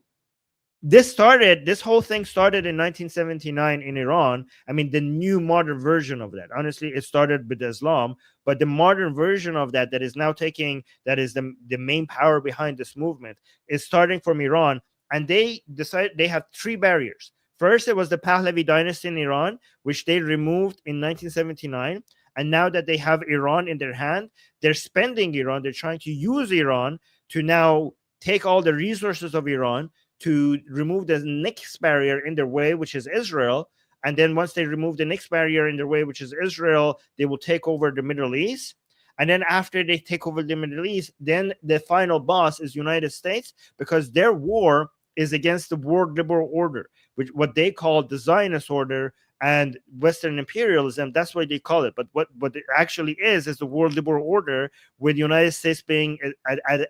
this whole thing started in 1979 in Iran. I mean, the new modern version of that. Honestly, it started with Islam, but the modern version of that is now taking, that is the main power behind this movement, is starting from Iran. And they decided they have three barriers. First, it was the Pahlavi dynasty in Iran, which they removed in 1979. And now that they have Iran in their hand, they're spending Iran. They're trying to use Iran to now take all the resources of Iran, to remove the next barrier in their way, which is Israel. And then once they remove the next barrier in their way, which is Israel, they will take over the Middle East. And then after they take over the Middle East, then the final boss is United States, because their war is against the world liberal order, which what they call the Zionist order and Western imperialism. That's what they call it. But what it actually is the world liberal order, with the United States being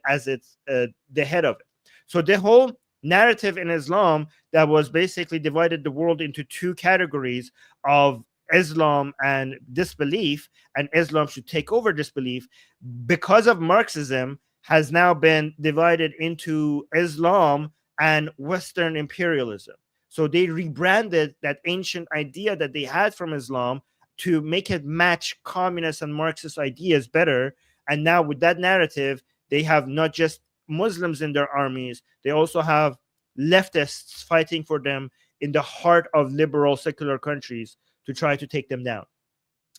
as its the head of it. So the whole narrative in Islam that was basically divided the world into two categories of Islam and disbelief, and Islam should take over disbelief, because of Marxism, has now been divided into Islam and Western imperialism. So they rebranded that ancient idea that they had from Islam to make it match communist and Marxist ideas better. And now with that narrative, they have not just Muslims in their armies, they also have leftists fighting for them in the heart of liberal secular countries to try to take them down.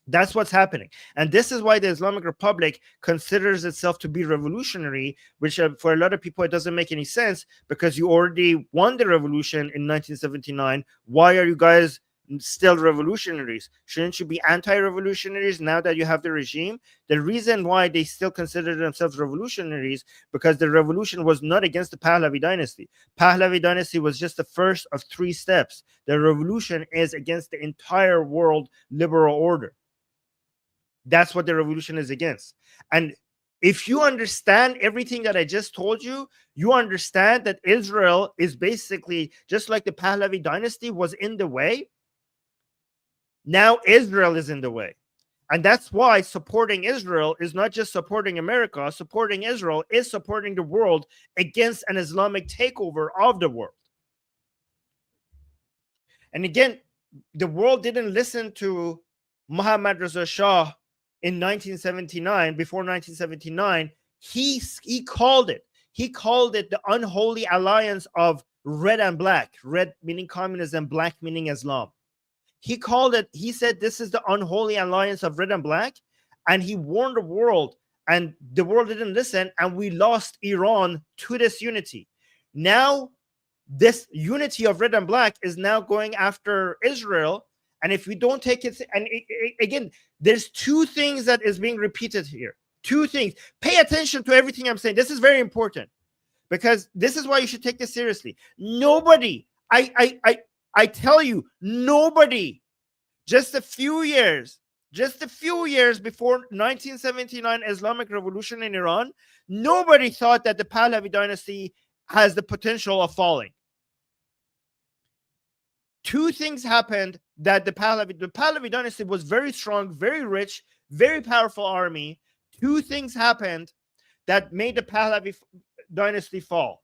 That's what's happening. And this is why the Islamic Republic considers itself to be revolutionary, which for a lot of people, it doesn't make any sense, because you already won the revolution in 1979. Why are you guys still revolutionaries? Shouldn't you be anti-revolutionaries now that you have the regime? The reason why they still consider themselves revolutionaries, because the revolution was not against the Pahlavi dynasty. Pahlavi dynasty was just the first of 3 steps. The revolution is against the entire world liberal order. That's what the revolution is against. And if you understand everything that I just told you, you understand that Israel is basically just like the Pahlavi dynasty was in the way. Now Israel is in the way. And that's why supporting Israel is not just supporting America. Supporting Israel is supporting the world against an Islamic takeover of the world. And again, the world didn't listen to Muhammad Reza Shah in 1979. Before 1979, he called it. He called it the unholy alliance of red and black. Red meaning communism, black meaning Islam. He called it, he said, this is the unholy alliance of red and black. And he warned the world, and the world didn't listen, and we lost Iran to this unity. Now, this unity of red and black is now going after Israel. And if we don't take it, and again, there's 2 things that is being repeated here. 2 things. Pay attention to everything I'm saying. This is very important, because this is why you should take this seriously. Nobody, I tell you, nobody, just a few years before 1979 Islamic Revolution in Iran, nobody thought that the Pahlavi dynasty has the potential of falling. 2 things happened that the Pahlavi dynasty was very strong, very rich, very powerful army. 2 things happened that made the Pahlavi dynasty fall.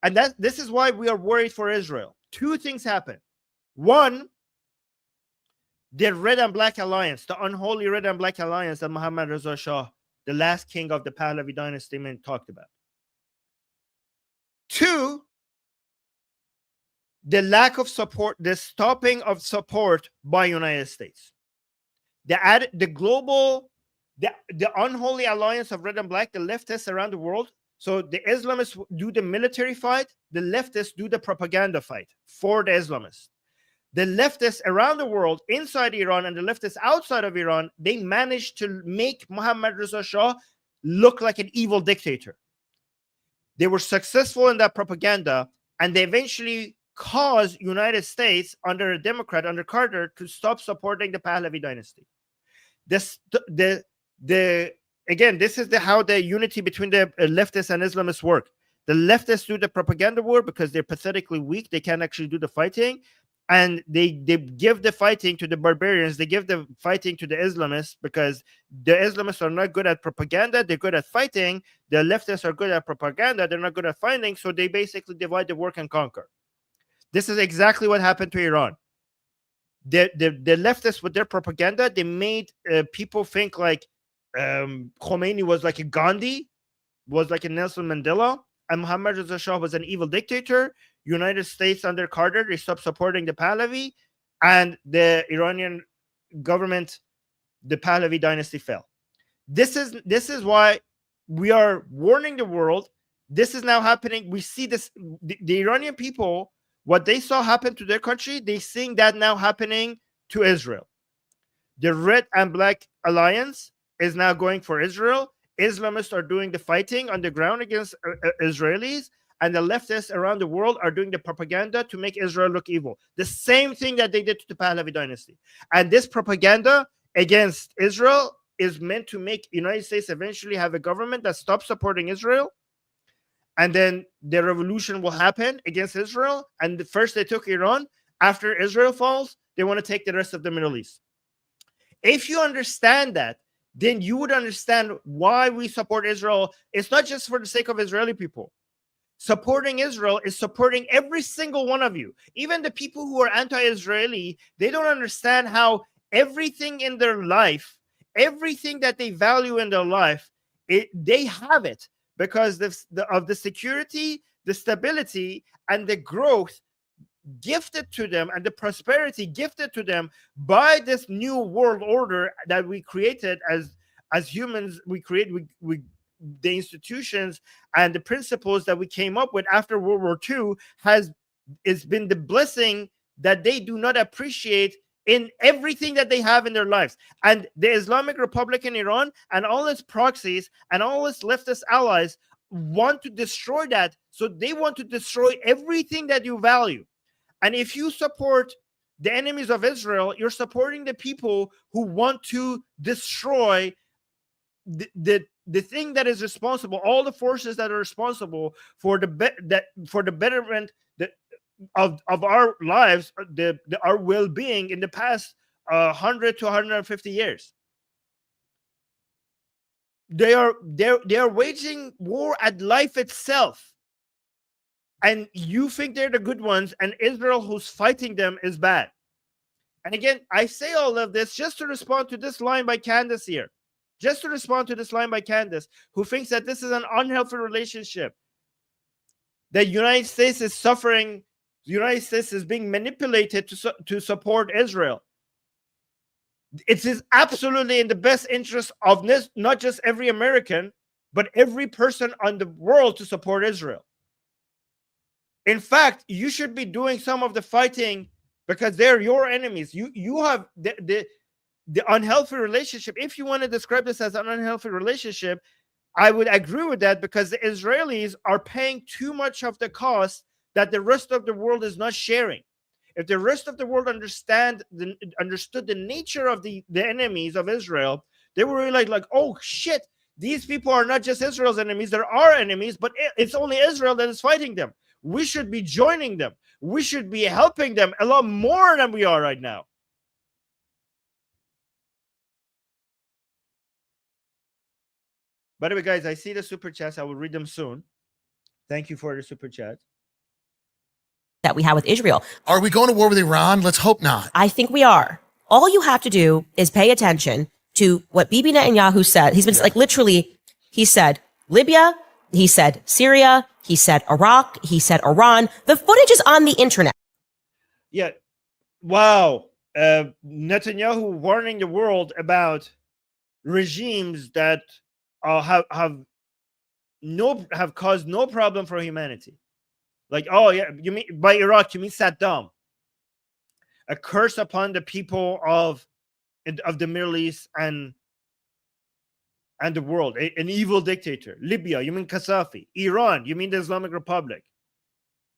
And this is why we are worried for Israel. 2 things happened. One, the red and black alliance, the unholy red and black alliance that Muhammad Reza Shah, the last king of the Pahlavi dynasty, talked about. 2, the lack of support, the stopping of support by United States. The unholy alliance of red and black, the leftists around the world. So the Islamists do the military fight, the leftists do the propaganda fight for the Islamists. The leftists around the world, inside Iran, and the leftists outside of Iran, they managed to make Muhammad Reza Shah look like an evil dictator. They were successful in that propaganda, and they eventually caused United States under a Democrat, under Carter, to stop supporting the Pahlavi dynasty. Again, this is how the unity between the leftists and Islamists work. The leftists do the propaganda war because they're pathetically weak. They can't actually do the fighting. And they give the fighting to the barbarians. They give the fighting to the Islamists because the Islamists are not good at propaganda. They're good at fighting. The leftists are good at propaganda. They're not good at fighting. So they basically divide the work and conquer. This is exactly what happened to Iran. The leftists, with their propaganda, they made people think like Khomeini was like a Gandhi, was like a Nelson Mandela, and Muhammad Reza Shah was an evil dictator. United States under Carter, they stopped supporting the Pahlavi, and the Iranian government, the Pahlavi dynasty, fell. This is why we are warning the world. This is now happening. We see this. The Iranian people, what they saw happen to their country, they're seeing that now happening to Israel. The red and black alliance is now going for Israel. Islamists are doing the fighting on the ground against Israelis, and the leftists around the world are doing the propaganda to make Israel look evil. The same thing that they did to the Pahlavi dynasty. And this propaganda against Israel is meant to make United States eventually have a government that stops supporting Israel. And then the revolution will happen against Israel. And first they took Iran. After Israel falls, they want to take the rest of the Middle East. If you understand that, then you would understand why we support Israel. It's not just for the sake of Israeli people. Supporting Israel is supporting every single one of you. Even the people who are anti-Israeli, they don't understand how everything in their life, everything that they value in their life, they have it because of the security, the stability, and the growth gifted to them, and the prosperity gifted to them by this new world order that we created as humans. We create we the institutions and the principles that we came up with after World War II it's been the blessing that they do not appreciate in everything that they have in their lives. And the Islamic Republic in Iran and all its proxies and all its leftist allies want to destroy that. So they want to destroy everything that you value. And if you support the enemies of Israel, you're supporting the people who want to destroy the thing that is responsible, all the forces that are responsible for the betterment of our lives, our well-being in the past 100 to 150 years. They are waging war at life itself. And you think they're the good ones, and Israel who's fighting them is bad. And again, I say all of this just to respond to this line by Candace here. Just to respond to this line by Candace, who thinks that this is an unhealthy relationship. The United States is suffering. The United States is being manipulated to support Israel. It is absolutely in the best interest of not just every American, but every person on the world to support Israel. In fact, you should be doing some of the fighting because they're your enemies. You have the unhealthy relationship. If you want to describe this as an unhealthy relationship, I would agree with that, because the Israelis are paying too much of the cost that the rest of the world is not sharing. If the rest of the world understood the nature of the enemies of Israel, they were really like, oh shit, these people are not just Israel's enemies, they're our enemies, but it's only Israel that is fighting them. We should be joining them. We should be helping them a lot more than we are right now. By the way, guys, I see the super chats. I will read them soon. Thank you for the super chat that we have with Israel. Are we going to war with Iran? Let's hope not. I think we are. All you have to do is pay attention to what Bibi Netanyahu said. He's been like, literally, he said Libya, he said Syria, he said Iraq, he said Iran. The footage is on the internet. Yeah. Wow. Netanyahu warning the world about regimes that have caused no problem for humanity. Like, oh yeah, you mean by Iraq, you mean Saddam? A curse upon the people of the Middle East and the world, an evil dictator. Libya, you mean Gaddafi? Iran, you mean the Islamic Republic?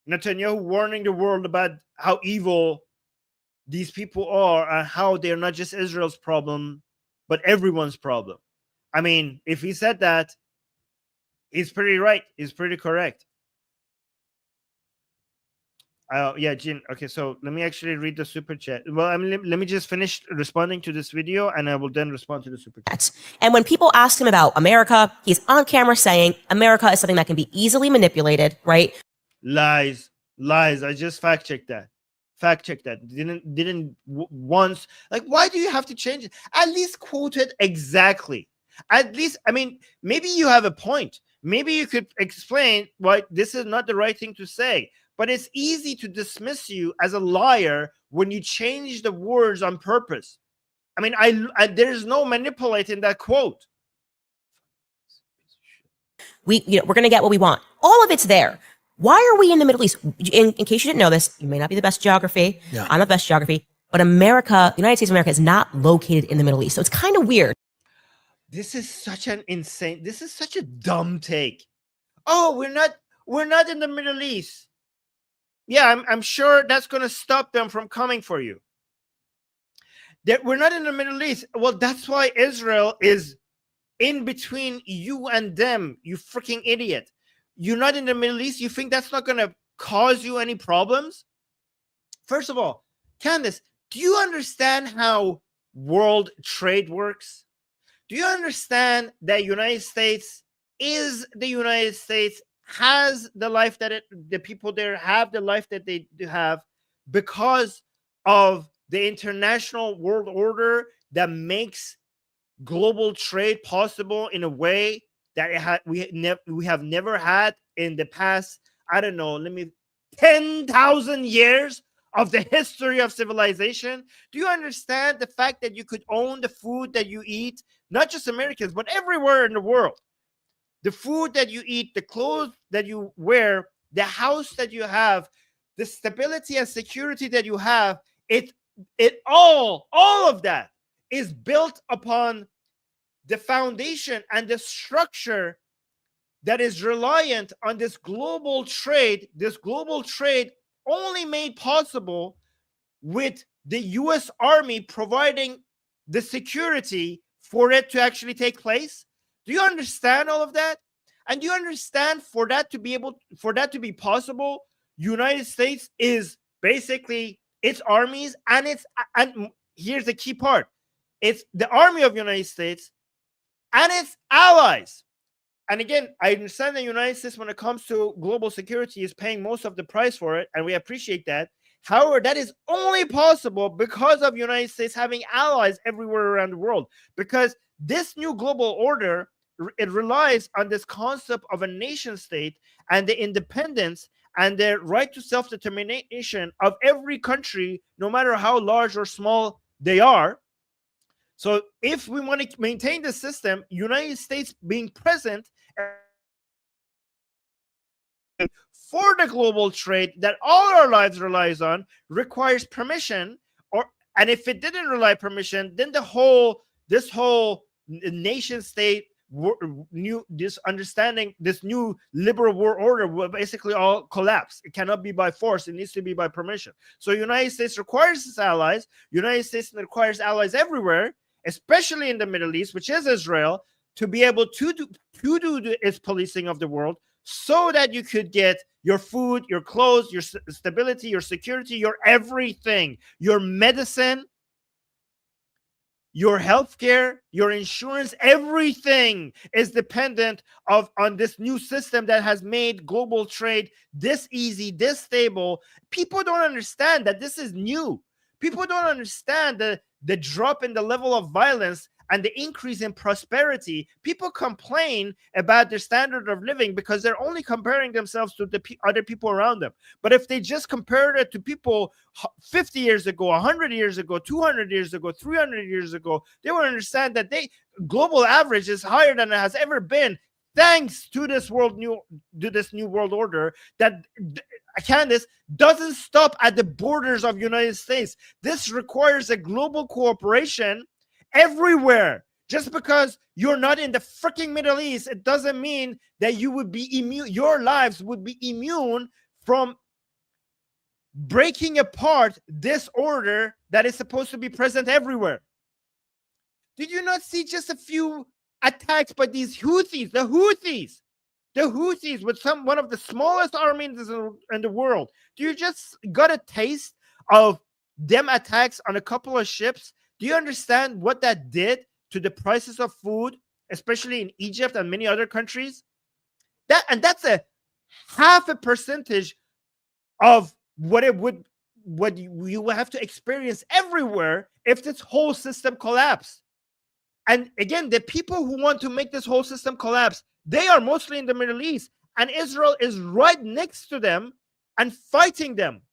Netanyahu warning the world about how evil these people are and how they're not just Israel's problem, but everyone's problem. I mean, if he said that, he's pretty right. He's pretty correct. Yeah, Jin. Okay, so let me actually read the super chat. Well, I mean, let me just finish responding to this video, and I will then respond to the super chat. And when people ask him about America, he's on camera saying America is something that can be easily manipulated, right? Lies. I just fact checked that. Didn't once. Like, why do you have to change it? At least quote it exactly. At least, I mean, maybe you have a point. Maybe you could explain why this is not the right thing to say. But it's easy to dismiss you as a liar when you change the words on purpose. I mean, there's no manipulating that quote. We're going to get what we want. All of it's there. Why are we in the Middle East? In case you didn't know this, you may not be the best geography. Yeah. I'm not the best geography. But America, the United States of America, is not located in the Middle East. So it's kind of weird. This is such a dumb take. Oh, we're not in the Middle East. Yeah, I'm sure that's going to stop them from coming for you. We're not in the Middle East. Well, that's why Israel is in between you and them, you freaking idiot. You're not in the Middle East. You think that's not going to cause you any problems? First of all, Candace, do you understand how world trade works? Do you understand that United States is the United States, has the life that the people there have the life that they have because of the international world order that makes global trade possible in a way that we have never had in the past, I don't know, 10,000 years of the history of civilization. Do you understand the fact that you could own the food that you eat, not just Americans, but everywhere in the world? The food that you eat, the clothes that you wear, the house that you have, the stability and security that you have, all of that is built upon the foundation and the structure that is reliant on this global trade only made possible with the US Army providing the security for it to actually take place. Do you understand all of that? And do you understand for that to be possible, United States is basically its armies and here's the key part. It's the army of United States and its allies. And again, I understand the United States, when it comes to global security, is paying most of the price for it, and we appreciate that. However, that is only possible because of United States having allies everywhere around the world. Because this new global order, it relies on this concept of a nation state and the independence and the right to self-determination of every country, no matter how large or small they are. So if we want to maintain the system, United States being present for the global trade that all our lives relies on requires permission, and if it didn't rely permission, then this whole nation state this new liberal world order will basically all collapse. It cannot be by force. It needs to be by permission. So United States requires its allies. United States requires allies everywhere, especially in the Middle East, which is Israel, to be able to do its policing of the world, so that you could get your food, your clothes, your stability, your security, your everything, your medicine, your healthcare, your insurance, everything is dependent on this new system that has made global trade this easy, this stable. People don't understand that this is new. People don't understand the drop in the level of violence and the increase in prosperity. People complain about their standard of living because they're only comparing themselves to the other people around them. But if they just compared it to people 50 years ago, 100 years ago, 200 years ago, 300 years ago, they would understand that global average is higher than it has ever been, thanks to this new world order that, Candace, doesn't stop at the borders of United States. This requires a global cooperation everywhere. Just because you're not in the freaking Middle East, it doesn't mean that you would be immune. Your lives would be immune from breaking apart this order that is supposed to be present everywhere. Did you not see just a few attacks by these Houthis? The Houthis with one of the smallest armies in the world. Do you just got a taste of them attacks on a couple of ships? Do you understand what that did to the prices of food, especially in Egypt and many other countries? That's a half a percentage of what you will have to experience everywhere if this whole system collapsed. And again, the people who want to make this whole system collapse, they are mostly in the Middle East, and Israel is right next to them and fighting them.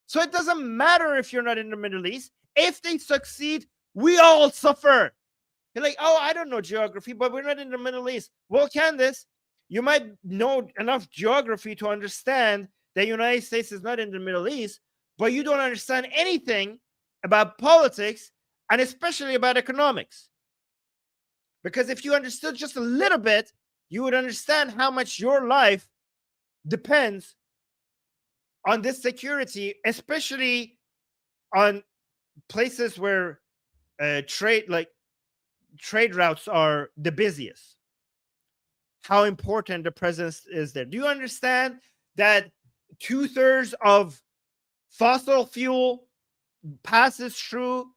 So it doesn't matter if you're not in the Middle East. If they succeed, we all suffer. You're like, oh, I don't know geography, but we're not in the Middle East. Well, Candace, you might know enough geography to understand that the United States is not in the Middle East, but you don't understand anything about politics and especially about economics. Because if you understood just a little bit, you would understand how much your life depends on this security, especially on places where trade routes are the busiest. How important the presence is there. Do you understand that 2/3 of fossil fuel passes through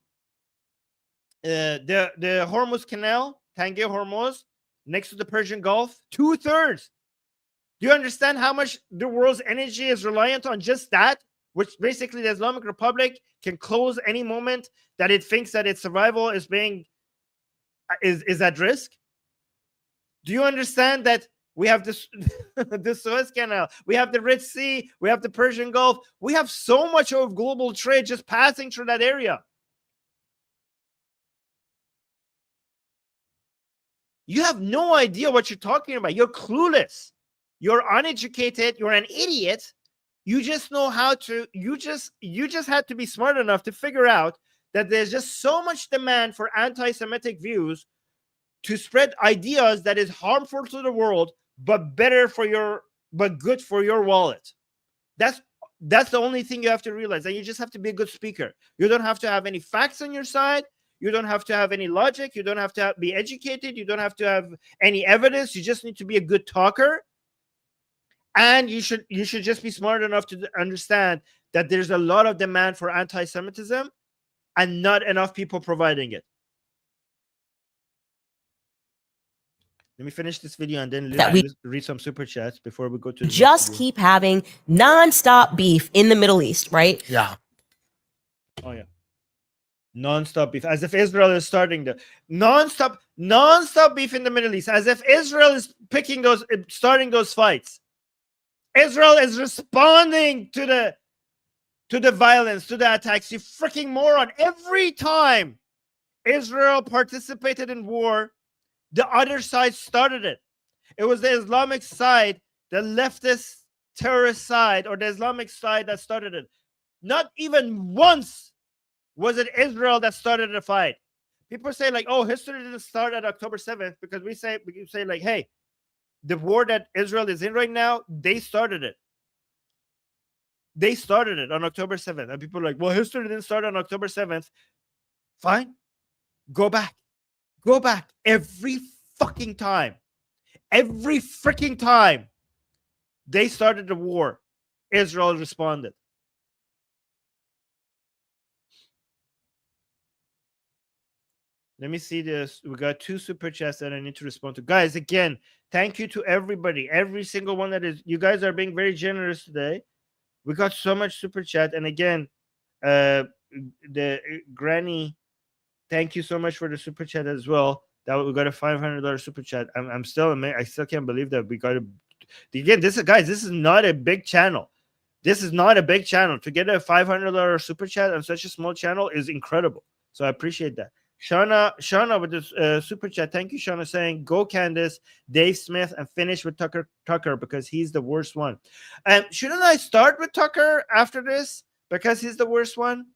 the Hormuz Canal, Tangier Hormuz, next to the Persian Gulf? 2/3. Do you understand how much the world's energy is reliant on just that? which basically the Islamic Republic can close any moment that it thinks that its survival is at risk? Do you understand that we have this the Suez Canal, we have the Red Sea, we have the Persian Gulf, we have so much of global trade just passing through that area? You have no idea what you're talking about. You're clueless. You're uneducated. You're an idiot. You just know how to, you just had to be smart enough to figure out that there's just so much demand for anti-Semitic views to spread ideas that is harmful to the world, but good for your wallet. That's the only thing you have to realize. And you just have to be a good speaker. You don't have to have any facts on your side. You don't have to have any logic. You don't have to be educated. You don't have to have any evidence. You just need to be a good talker. And you should just be smart enough to understand that there's a lot of demand for anti-Semitism and not enough people providing it. Let me finish this video and then read some super chats before we go to the just keep having nonstop beef in the Middle East, right? Yeah. Oh yeah. Non-stop beef, as if Israel is starting the non-stop beef in the Middle East, as if Israel is starting those fights. Israel is responding to the violence, to the attacks. You freaking moron! Every time Israel participated in war, the other side started it. It was the Islamic side, the leftist terrorist side, or the Islamic side that started it. Not even once was it Israel that started the fight. People say like, oh, history didn't start at October 7th, because we say like, hey, the war that Israel is in right now, they started it. They started it on October 7th. And people are like, well, history didn't start on October 7th. Fine. Go back. Go back. Every fucking time. Every freaking time they started the war, Israel responded. Let me see this. We got 2 super chats that I need to respond to. Guys, again, thank you to everybody. Every single one that is. You guys are being very generous today. We got so much super chat. And again, the Granny, thank you so much for the super chat as well. That we got a $500 super chat. I'm still amazed. I still can't believe that we got a. Again, this is not a big channel. This is not a big channel. To get a $500 super chat on such a small channel is incredible. So I appreciate that. Shauna with this super chat. Thank you, Shauna, saying go Candace, Dave Smith, and finish with Tucker because he's the worst one. And shouldn't I start with Tucker after this because he's the worst one?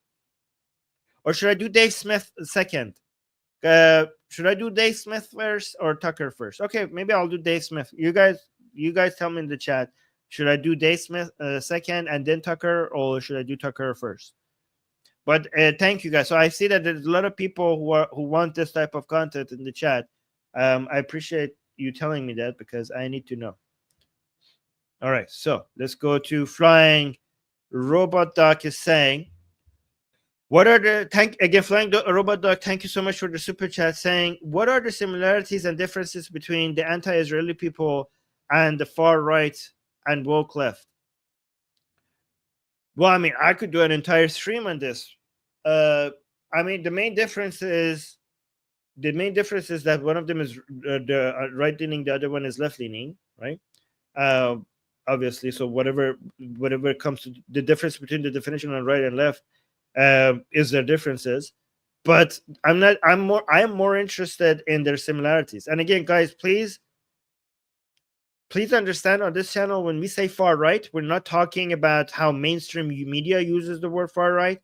Or should I do Dave Smith second? Should I do Dave Smith first or Tucker first? Okay, maybe I'll do Dave Smith. You guys tell me in the chat. Should I do Dave Smith second and then Tucker, or should I do Tucker first? But thank you guys. So I see that there's a lot of people who want this type of content in the chat. I appreciate you telling me that because I need to know. All right, so let's go to Flying Robot Doc is saying, what are the Flying Robot Doc? Thank you so much for the super chat. Saying, what are the similarities and differences between the anti-Israeli people and the far right and woke left? Well, I mean, I could do an entire stream on this. I mean, the main difference is that one of them is right leaning, the other one is left leaning, right? Obviously, so whatever comes to the difference between the definition on right and left is their differences. But I am more interested in their similarities. And again, guys, please understand on this channel, when we say far right, we're not talking about how mainstream media uses the word far right.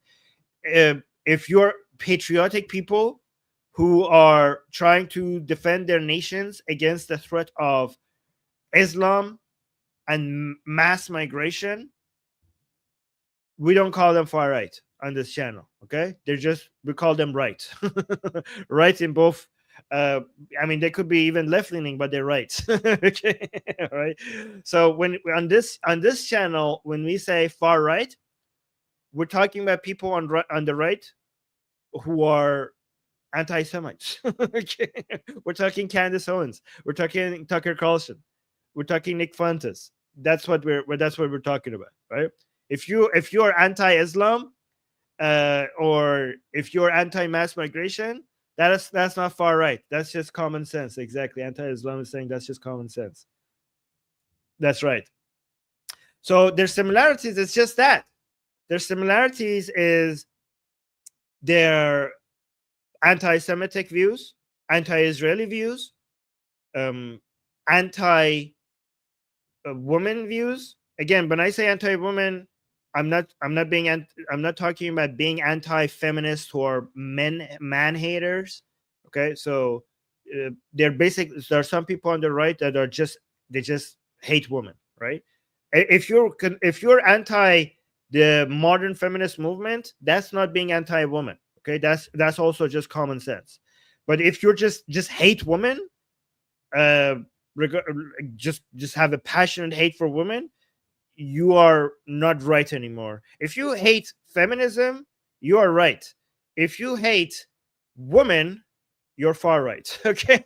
If you're patriotic people who are trying to defend their nations against the threat of Islam and mass migration, we don't call them far right on this channel. Okay, we call them right. Right in both. I mean, they could be even left-leaning, but they're right. Okay, all right. So when on this channel, when we say far right, we're talking about people on the right who are anti-Semites. Okay, we're talking Candace Owens. We're talking Tucker Carlson. We're talking Nick Fuentes. That's what we're talking about, right? If you're anti-Islam, or if you're anti-mass migration, that's not far right. That's just common sense. Exactly. Anti-Islam is saying that's just common sense. That's right. So their similarities, it's just that. Their similarities is their anti-Semitic views, anti-Israeli views, anti-woman views. Again, when I say anti-woman, I'm not talking about being anti-feminist or man haters. Okay, so there are some people on the right that they just hate women, right? If you're anti the modern feminist movement, that's not being anti-woman. Okay, that's also just common sense. But if you're just hate women, just have a passionate hate for women, you are not right anymore. If you hate feminism, you are right. If you hate women, you're far right. Okay.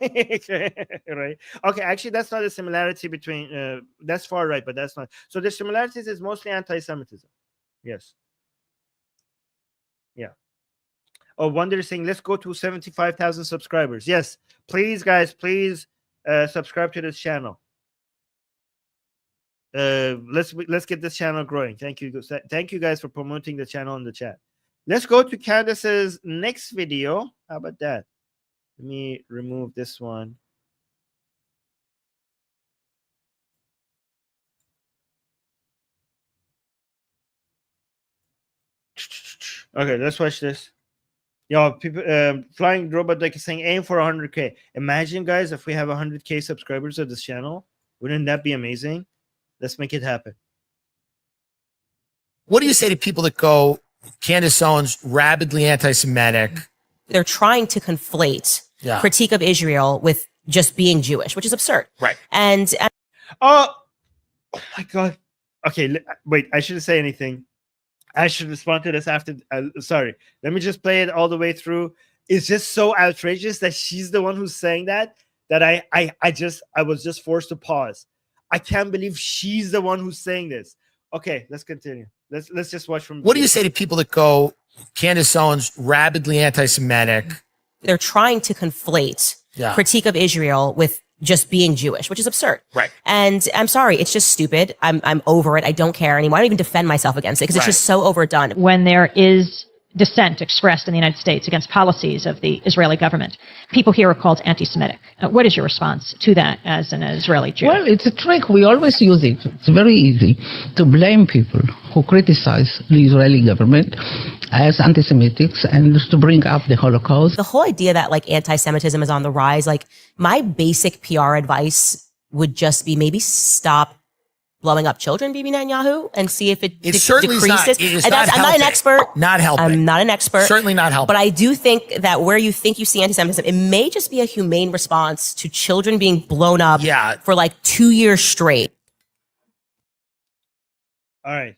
Right. Okay, actually that's not a similarity between that's far right, but that's not. So the similarities is mostly anti-Semitism. Yes. Yeah. Oh, Wonder is saying let's go to 75,000 subscribers. Yes, please guys, please subscribe to this channel. Let's get this channel growing. Thank you guys for promoting the channel in the chat. Let's go to Candace's next video. How about that? Let me remove this one. Okay, let's watch this. Yo, people, flying robot like saying aim for 100K. Imagine guys, if we have 100K subscribers of this channel, wouldn't that be amazing? Let's make it happen. What do you say to people that go, Candace Owens, rabidly anti-Semitic? They're trying to conflate critique of Israel with just being Jewish, which is absurd. Right. And oh my God. Okay, wait, I shouldn't say anything. I should respond to this after. Sorry, let me just play it all the way through. It's just so outrageous that she's the one who's saying that I was just forced to pause. I can't believe she's the one who's saying this. Okay, let's continue. Let's just watch from. What do you say to people that go, Candace Owens, rabidly anti-Semitic? They're trying to conflate critique of Israel with just being Jewish, which is absurd. Right. And I'm sorry, it's just stupid. I'm over it. I don't care anymore. I don't even defend myself against it because it's just so overdone. When there is dissent expressed in the United States against policies of the Israeli government, people here are called anti-Semitic. What is your response to that as an Israeli Jew? Well, it's a trick. We always use it. It's very easy to blame people who criticize the Israeli government as anti-Semitics and to bring up the Holocaust. The whole idea that like anti-Semitism is on the rise, like my basic PR advice would just be maybe stop blowing up children, Bibi Netanyahu, and see if it decreases. I'm not an expert. Not helping. I'm not an expert. Certainly not helping. But I do think that where you think you see anti-Semitism, it may just be a humane response to children being blown up for like 2 years straight. All right.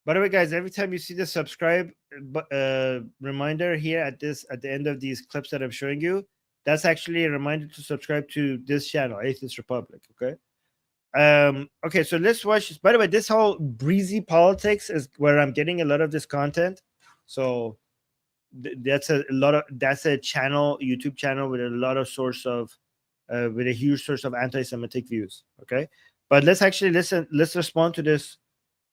By the way, guys, every time you see the subscribe reminder here at the end of these clips that I'm showing you, that's actually a reminder to subscribe to this channel, Atheist Republic. Okay. Okay, so let's watch this. By the way, this whole breezy politics is where I'm getting a lot of this content. So that's a channel, YouTube channel with a lot of with a huge source of anti-Semitic views. Okay, but let's actually listen. Let's respond to this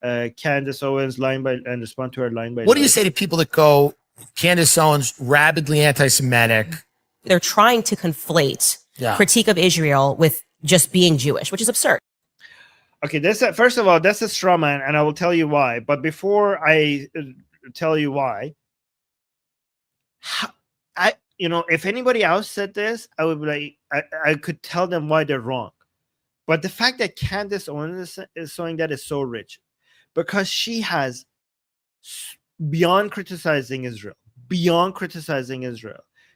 Candace Owens and respond to her line by line. What do you say to people that go, Candace Owens, rabidly anti-Semitic? They're trying to conflate critique of Israel with just being Jewish, which is absurd. Okay, first of all, that's a straw man, and I will tell you why. But before I tell you why, if anybody else said this, I would be like, I could tell them why they're wrong. But the fact that Candace Owens is saying that is so rich, because she has, beyond criticizing Israel,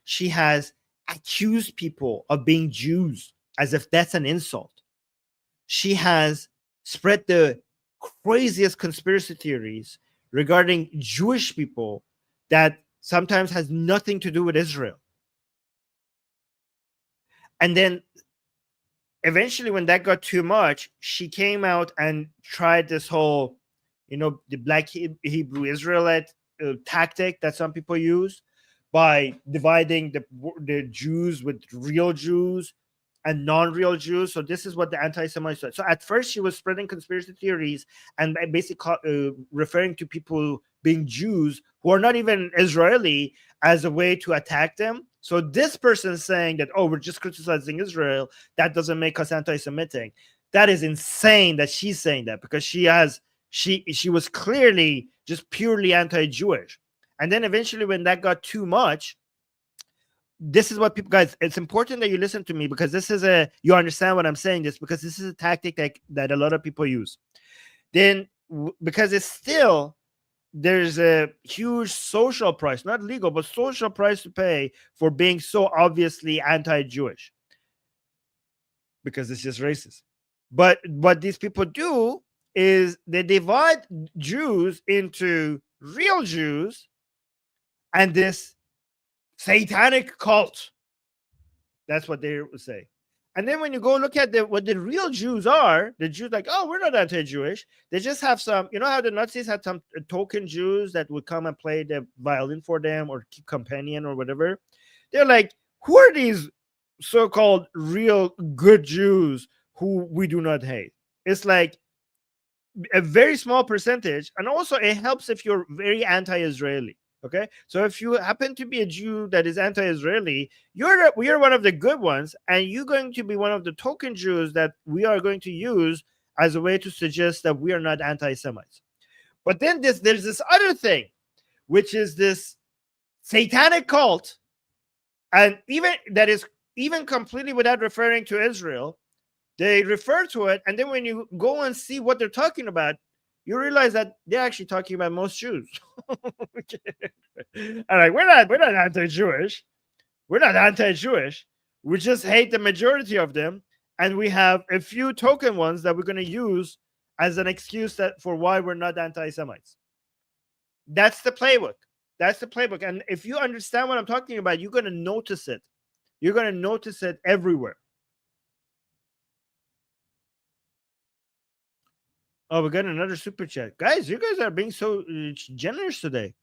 she has accused people of being Jews as if that's an insult. She has spread the craziest conspiracy theories regarding Jewish people that sometimes has nothing to do with Israel. And then eventually when that got too much, she came out and tried this whole, the Black Hebrew Israelite tactic that some people use by dividing the Jews with real Jews and non-real Jews. So this is what the anti-Semites said. So at first she was spreading conspiracy theories and basically referring to people being Jews who are not even Israeli as a way to attack them. So this person saying that, oh, we're just criticizing Israel, that doesn't make us anti-Semitic. That is insane that she's saying that, because she was clearly just purely anti-Jewish. And then eventually when that got too much, this is what people, guys, it's important that you listen to me, because you understand what I'm saying this, because this is a tactic that a lot of people use. Then because there's a huge social price, not legal, but social price to pay for being so obviously anti-Jewish, because it's just racist. But what these people do is they divide Jews into real Jews and this satanic cult. That's what they would say. And then when you go look at what the real Jews are, the Jews like, oh, we're not anti-Jewish. They just have some, how the Nazis had some token Jews that would come and play the violin for them or keep companion or whatever. They're like, who are these so-called real good Jews who we do not hate? It's like a very small percentage. And also it helps if you're very anti-Israeli. Okay, so if you happen to be a Jew that is anti-Israeli, we are one of the good ones, and you're going to be one of the token Jews that we are going to use as a way to suggest that we are not anti-Semites. But then there's this other thing, which is this satanic cult, and even completely without referring to Israel, they refer to it, and then when you go and see what they're talking about, you realize that they're actually talking about most Jews. And like, we're not anti-Jewish. We're not anti-Jewish. We just hate the majority of them, and we have a few token ones that we're going to use as an excuse for why we're not anti-Semites. That's the playbook. That's the playbook. And if you understand what I'm talking about, you're going to notice it. You're going to notice it everywhere. Oh, we got another super chat. Guys, you guys are being so generous today.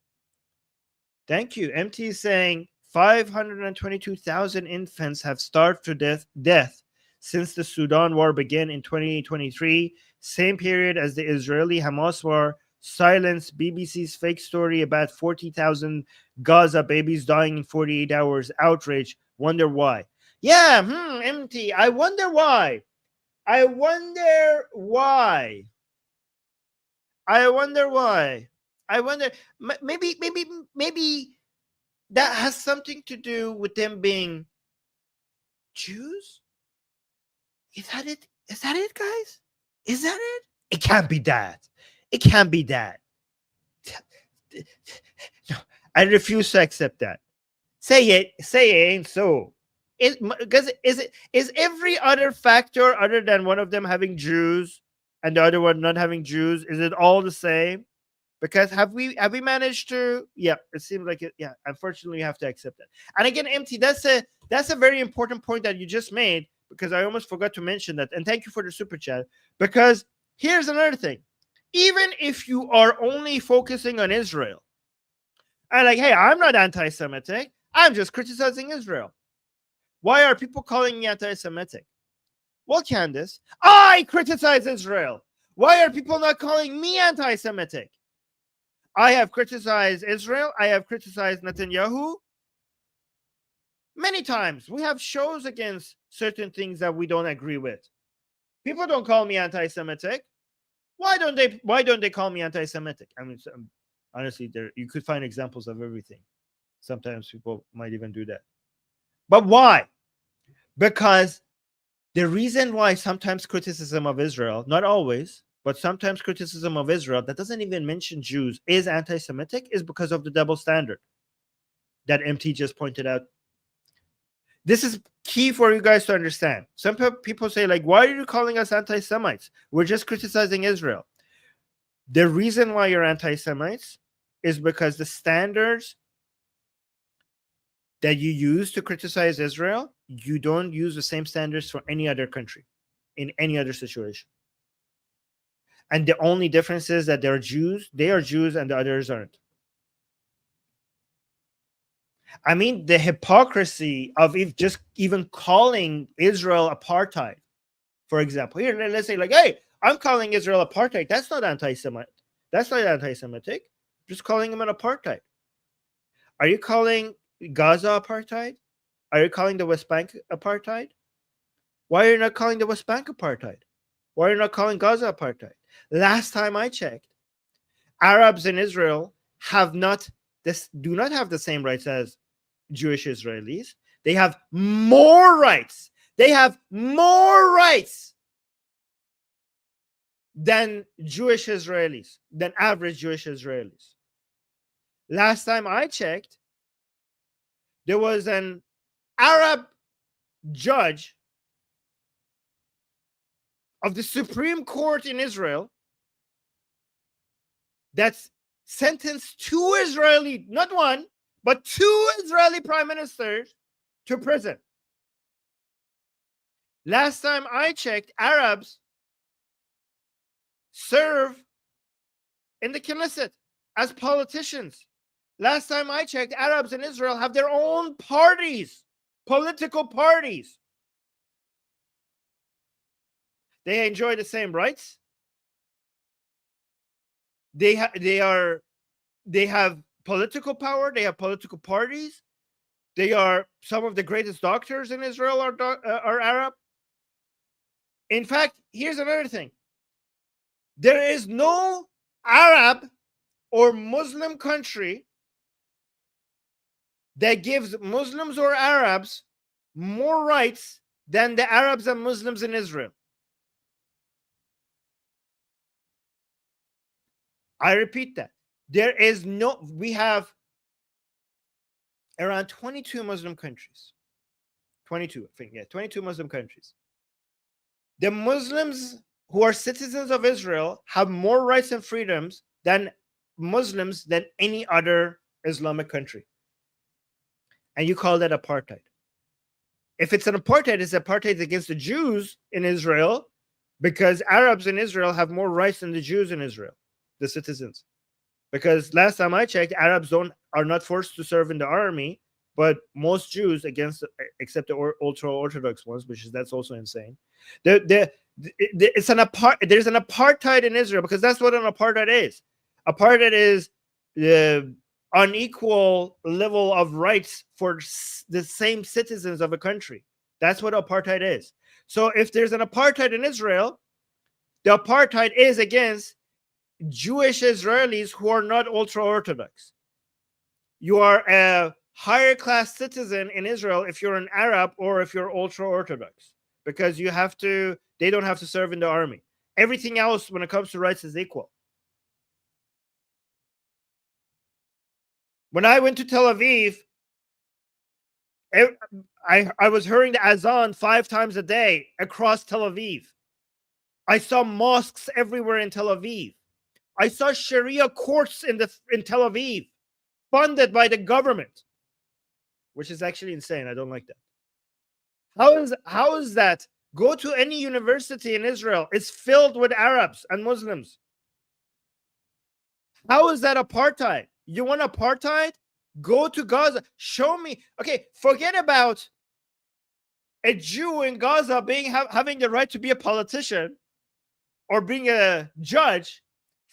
Thank you. MT is saying 522,000 infants have starved to death since the Sudan war began in 2023, same period as the Israeli-Hamas war. Silence BBC's fake story about 40,000 Gaza babies dying in 48 hours. Outrage. Wonder why. Yeah, MT. I wonder why. I wonder why. Maybe that has something to do with them being Jews? Is that it? Is that it, guys? Is that it? It can't be that. It can't be that. No, I refuse to accept that. Say it ain't so. Because is every other factor other than one of them having Jews and the other one not having Jews, is it all the same? Because have we managed to? Yeah, it seems like it. Yeah, unfortunately, you have to accept that. And again, MT, that's a very important point that you just made, because I almost forgot to mention that. And thank you for the super chat. Because here's another thing: even if you are only focusing on Israel, and like, hey, I'm not anti-Semitic, I'm just criticizing Israel. Why are people calling me anti-Semitic? Well, Candace, I criticize Israel. Why are people not calling me anti-Semitic? I have criticized Israel. I have criticized Netanyahu many times. We have shows against certain things that we don't agree with. People don't call me anti-Semitic. Why don't they call me anti-Semitic? I mean, honestly, you could find examples of everything. Sometimes people might even do that. But why? Because the reason why sometimes criticism of Israel, not always, but sometimes criticism of Israel that doesn't even mention Jews is anti-Semitic is because of the double standard that MT just pointed out. This is key for you guys to understand. Some people say, like, why are you calling us anti-Semites? We're just criticizing Israel. The reason why you're anti-Semites is because the standards that you use to criticize Israel, you don't use the same standards for any other country in any other situation. And the only difference is that they're Jews, they are Jews, and the others aren't. I mean, the hypocrisy of just even calling Israel apartheid, for example. Here, let's say, like, hey, I'm calling Israel apartheid. That's not anti-Semitic. That's not anti-Semitic. Just calling them an apartheid. Are you calling Gaza apartheid? Are you calling the West Bank apartheid? Why are you not calling the West Bank apartheid? Why are you not calling Gaza apartheid? Last time I checked, Arabs in Israel do not have the same rights as Jewish Israelis. They have more rights. They have more rights than Jewish Israelis, than average Jewish Israelis. Last time I checked, there was an Arab judge of the Supreme Court in Israel that's sentenced two Israeli, not one, but two Israeli prime ministers to prison. Last time I checked, Arabs serve in the Knesset as politicians. Last time I checked, Arabs in Israel have their own parties, political parties. They enjoy the same rights. They have political power. They have political parties. They are some of the greatest doctors in Israel are Arab. In fact, here's another thing. There is no Arab or Muslim country that gives Muslims or Arabs more rights than the Arabs and Muslims in Israel. I repeat that. We have around 22 Muslim countries. 22, I think, yeah, 22 Muslim countries. The Muslims who are citizens of Israel have more rights and freedoms than Muslims than any other Islamic country. And you call that apartheid. If it's an apartheid, it's apartheid against the Jews in Israel, because Arabs in Israel have more rights than the Jews in Israel, the citizens. Because last time I checked, Arabs are not forced to serve in the army, but most Jews, except the ultra-Orthodox ones, that's also insane. There's an apartheid in Israel, because that's what an apartheid is. Apartheid is the unequal level of rights for the same citizens of a country. That's what apartheid is. So if there's an apartheid in Israel, the apartheid is against Jewish Israelis who are not ultra-Orthodox. You are a higher class citizen in Israel if you're an Arab or if you're ultra-Orthodox, because they don't have to serve in the army. Everything else when it comes to rights is equal. When I went to Tel Aviv, I was hearing the azan 5 times a day across Tel Aviv. I saw mosques everywhere in Tel Aviv. I saw Sharia courts in Tel Aviv, funded by the government, which is actually insane. I don't like that. How is that? Go to any university in Israel. It's filled with Arabs and Muslims. How is that apartheid? You want apartheid? Go to Gaza. Show me. Okay, forget about a Jew in Gaza having the right to be a politician or being a judge.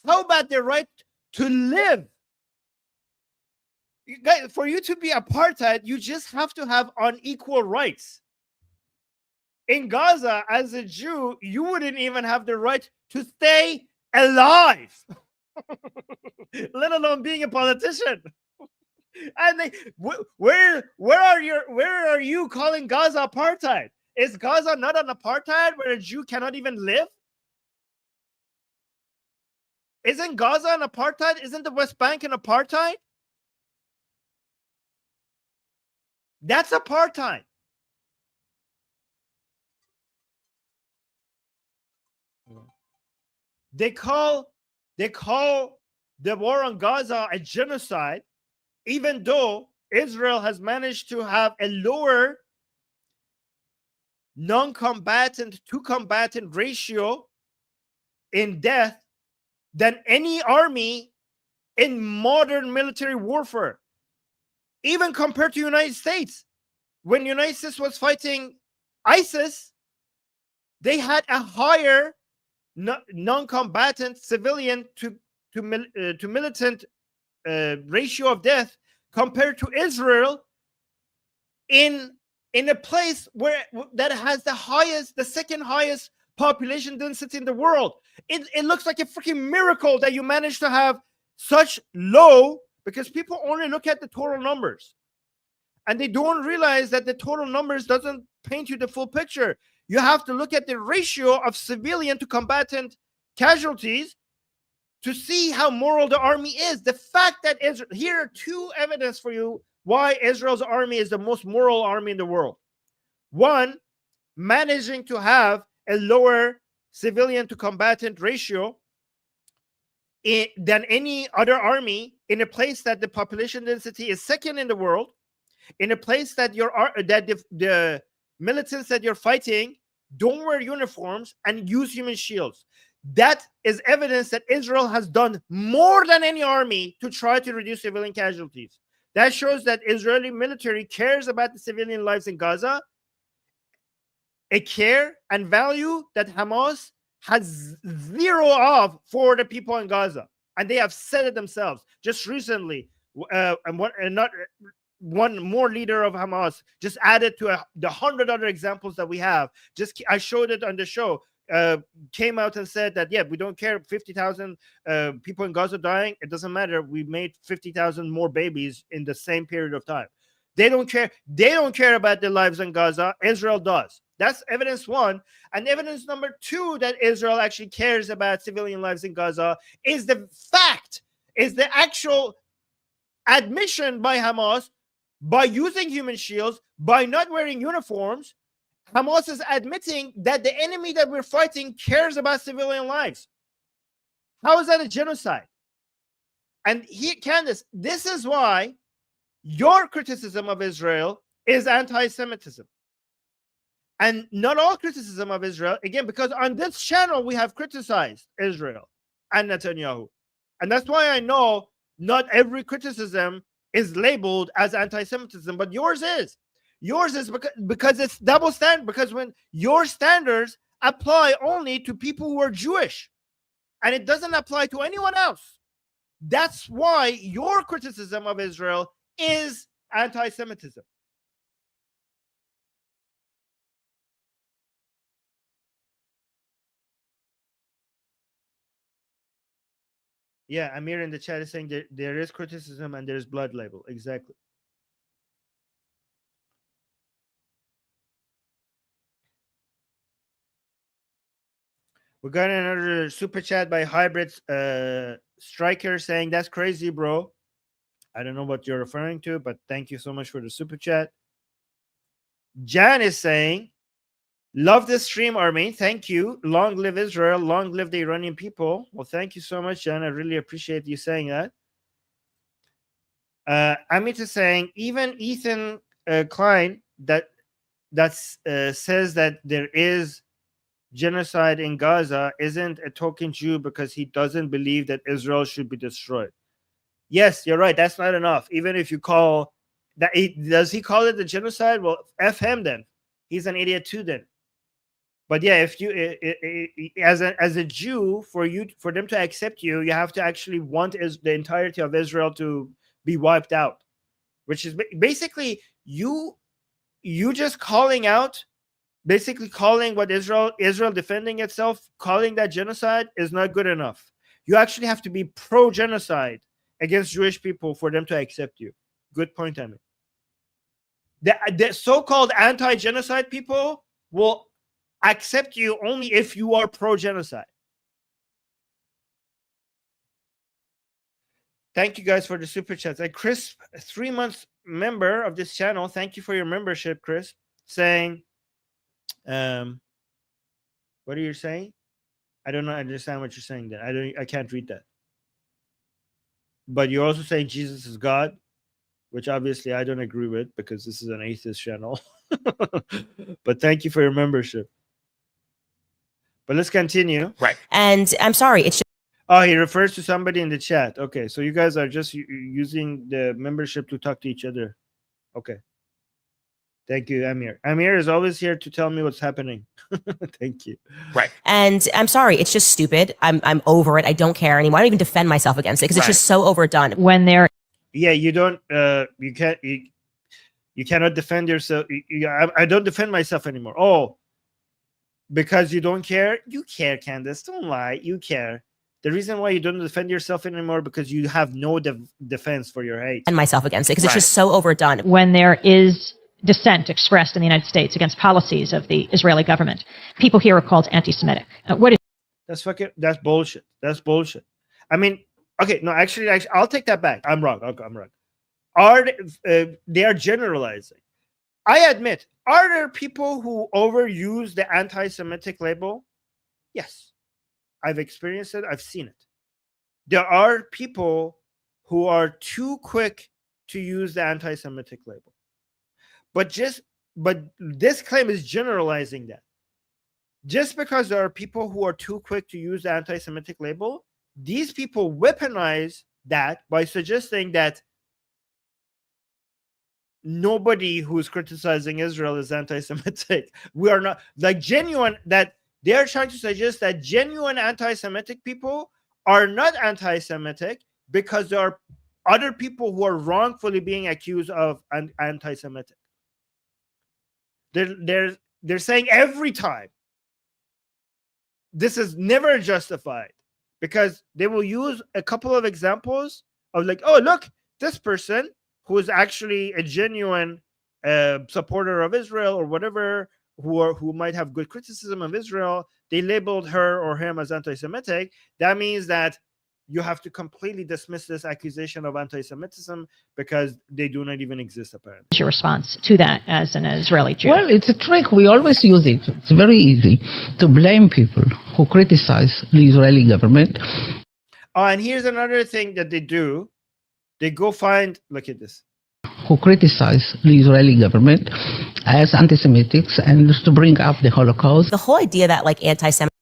How about the right to live? Guys, for you to be apartheid, you just have to have unequal rights. In Gaza, as a Jew, you wouldn't even have the right to stay alive, let alone being a politician. And where are you calling Gaza apartheid? Is Gaza not an apartheid where a Jew cannot even live? Isn't Gaza an apartheid? Isn't the West Bank an apartheid? That's apartheid. They call the war on Gaza a genocide, even though Israel has managed to have a lower non-combatant to combatant ratio in death than any army in modern military warfare, even compared to United States. When United States was fighting ISIS, they had a higher non-combatant civilian to militant ratio of death compared to Israel in a place where that has the second highest population density in the world. It looks like a freaking miracle that you managed to have such low, because people only look at the total numbers and they don't realize that the total numbers doesn't paint you the full picture. You have to look at the ratio of civilian to combatant casualties to see how moral the army is. The fact that Israel, here are two evidence for you why Israel's army is the most moral army in the world. One, managing to have a lower civilian to combatant ratio than any other army in a place that the population density is second in the world, in a place that the militants that you're fighting don't wear uniforms and use human shields. That is evidence that Israel has done more than any army to try to reduce civilian casualties. That shows that Israeli military cares about the civilian lives in Gaza, a care and value that Hamas has zero of for the people in Gaza. And they have said it themselves. Just recently, one more leader of Hamas just added to the 100 other examples that we have. I showed it on the show. Came out and said that, yeah, we don't care, 50,000 people in Gaza dying, it doesn't matter, we made 50,000 more babies in the same period of time. They don't care about the lives in Gaza. Israel does. That's evidence one. And evidence number two that Israel actually cares about civilian lives in Gaza is the actual admission by Hamas, by using human shields, by not wearing uniforms. Hamas is admitting that the enemy that we're fighting cares about civilian lives. How is that a genocide? And here, Candace, this is why your criticism of Israel is anti-Semitism. And not all criticism of Israel, again, because on this channel we have criticized Israel and Netanyahu. And that's why I know not every criticism is labeled as anti-Semitism, but yours is. Yours is because it's double standard, because when your standards apply only to people who are Jewish and it doesn't apply to anyone else. That's why your criticism of Israel is anti-Semitism. Yeah, Amir in the chat is saying there is criticism and there is blood label. Exactly. We got another super chat by Hybrid Striker saying, that's crazy, bro. I don't know what you're referring to, but thank you so much for the super chat. Jan is saying, love this stream, Armin. Thank you. Long live Israel. Long live the Iranian people. Well, thank you so much, Jan. I really appreciate you saying that. Amit is saying, even Ethan Klein that says that there is genocide in Gaza isn't a token Jew because he doesn't believe that Israel should be destroyed. Yes, you're right. That's not enough. Even if you call that, does he call it a genocide? Well, F him then. He's an idiot too then. But yeah, if you as a Jew, for them to accept you, you have to actually want the entirety of Israel to be wiped out, which is basically you just calling out. Basically, calling what Israel defending itself, calling that genocide is not good enough. You actually have to be pro-genocide against Jewish people for them to accept you. Good point, Amy. The so-called anti-genocide people will accept you only if you are pro-genocide. Thank you guys for the super chats. And Chris, a 3-month member of this channel, thank you for your membership, Chris, saying, what are you saying? I don't understand what you're saying there. I can't read that. But you're also saying Jesus is God, which obviously I don't agree with because this is an atheist channel. But thank you for your membership. But let's continue. Right. And I'm sorry, it's just Oh, he refers to somebody in the chat. Okay, so you guys are just using the membership to talk to each other. Okay. Thank you, Amir. Amir is always here to tell me what's happening. Thank you. Right. And I'm sorry, it's just stupid. I'm over it. I don't care anymore. I don't even defend myself against it because it's Right. just so overdone. When there Yeah, you don't. You can't. You cannot defend yourself. I don't defend myself anymore. Oh, because you don't care. You care, Candace. Don't lie. You care. The reason why you don't defend yourself anymore because you have no defense for your hate. And myself against it because Right. it's just so overdone. when there is dissent expressed in the United States against policies of the Israeli government, people here are called anti-Semitic. What is That's bullshit. That's bullshit. I mean, okay, no, actually, I'll take that back. I'm wrong. I'm wrong. They are generalizing. I admit, are there people who overuse the anti-Semitic label? Yes, I've experienced it. I've seen it. There are people who are too quick to use the anti-Semitic label. But this claim is generalizing that. Just because there are people who are too quick to use the anti-Semitic label, these people weaponize that by suggesting that nobody who's criticizing Israel is anti-Semitic. We are not like genuine, that they are trying to suggest that genuine anti-Semitic people are not anti-Semitic because there are other people who are wrongfully being accused of anti-Semitic. They're saying every time this is never justified because they will use a couple of examples of like, oh, look, this person who is actually a genuine supporter of Israel or whatever, who might have good criticism of Israel, they labeled her or him as anti-Semitic. That means that you have to completely dismiss this accusation of anti-Semitism because they do not even exist, apparently. your response to that as an Israeli Jew? Well, it's a trick. We always use it. It's very easy to blame people who criticize the Israeli government. Oh, and here's another thing that they do. They go find, look at this. Who criticize the Israeli government as anti-Semitics and to bring up the Holocaust. The whole idea that like anti-Semitic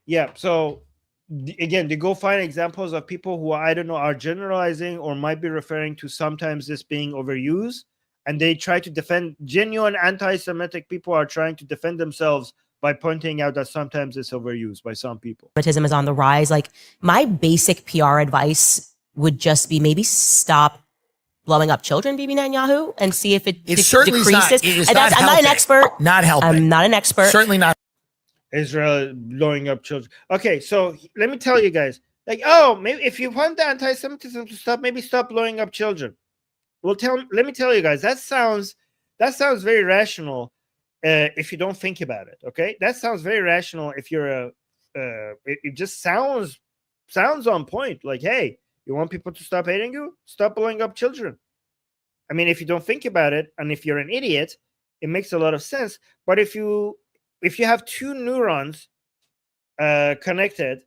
Yeah, so again, they go find examples of people who, I don't know, are generalizing or might be referring to sometimes this being overused, and they try to defend. Genuine anti-Semitic people are trying to defend themselves by pointing out that sometimes it's overused by some people. is on the rise. Like my basic PR advice would just be maybe stop blowing up children, Bibi Netanyahu, and see if it certainly decreases. Is And not I'm not an helping. expert. Not helping. I'm not an expert. Certainly not. Israel blowing up children. Okay, so let me tell you guys, like, oh, maybe if you want the anti-Semitism to stop, maybe stop blowing up children. Well, let me tell you guys, that sounds very rational if you don't think about it. Okay, that sounds very rational if you're it just sounds on point. Like, hey, you want people to stop hating you? Stop blowing up children. I mean, if you don't think about it, and if you're an idiot, it makes a lot of sense. But if you have two neurons connected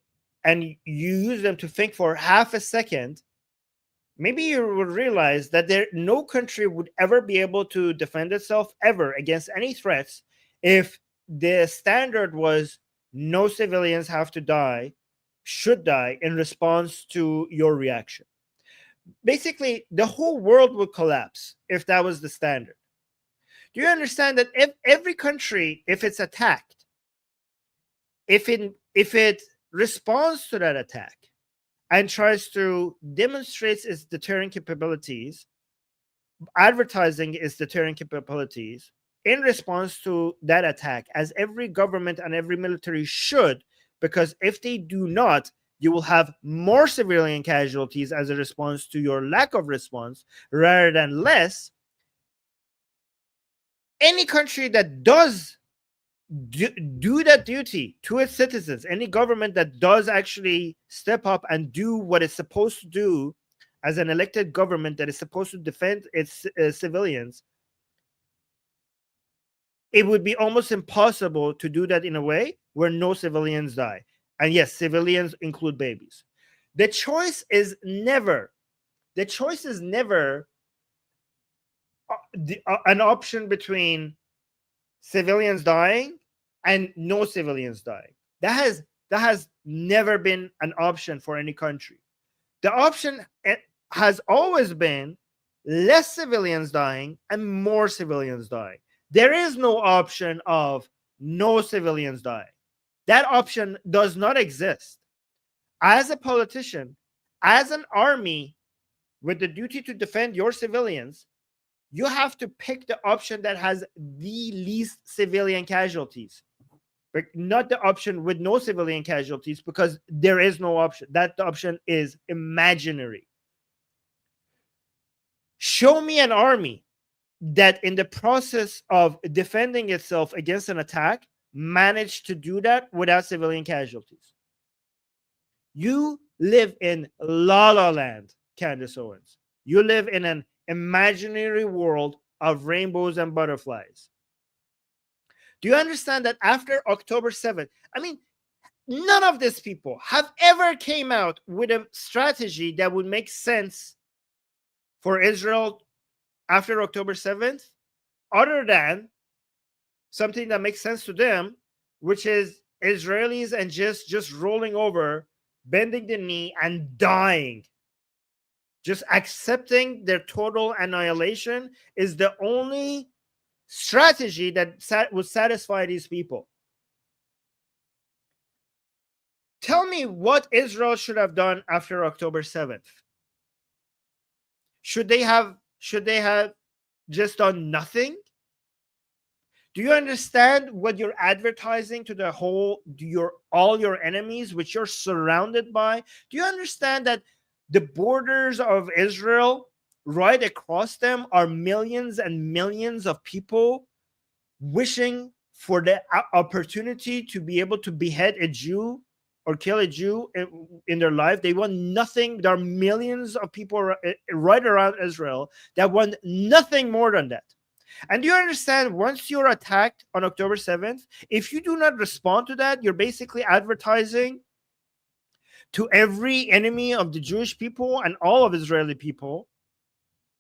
and you use them to think for half a second, maybe you will realize that no country would ever be able to defend itself ever against any threats if the standard was no civilians should die in response to your reaction. Basically, the whole world would collapse if that was the standard. Do you understand that if every country, if it's attacked, if it responds to that attack and tries to demonstrate its deterrent capabilities, advertising its deterrent capabilities in response to that attack, as every government and every military should, because if they do not, you will have more civilian casualties as a response to your lack of response rather than less. Any country that does do that duty to its citizens, any government that does actually step up and do what it's supposed to do as an elected government that is supposed to defend its civilians, it would be almost impossible to do that in a way where no civilians die. And yes, civilians include babies. The choice is never an option between civilians dying and no civilians dying. That has That has never been an option for any country. The option has always been less civilians dying and more civilians dying. There is no option of no civilians dying. That option does not exist. As a politician, as an army with the duty to defend your civilians, you have to pick the option that has the least civilian casualties, but not the option with no civilian casualties, because there is no option. That option is imaginary. Show me an army that in the process of defending itself against an attack managed to do that without civilian casualties. You live in La La Land, Candace Owens. You live in an imaginary world of rainbows and butterflies. Do you understand that after October 7th, I mean, none of these people have ever came out with a strategy that would make sense for Israel after October 7th, other than something that makes sense to them, which is Israelis and just rolling over, bending the knee and dying. Just accepting their total annihilation is the only strategy that would satisfy these people. Tell me what Israel should have done after October 7th. Should they have just done nothing? Do you understand what you're advertising to the whole, all your enemies, which you're surrounded by? Do you understand that the borders of Israel, right across them, are millions and millions of people wishing for the opportunity to be able to behead a Jew or kill a Jew in their life? They want nothing. There are millions of people right around Israel that want nothing more than that. And do you understand, once you're attacked on October 7th, if you do not respond to that, you're basically advertising to every enemy of the Jewish people and all of Israeli people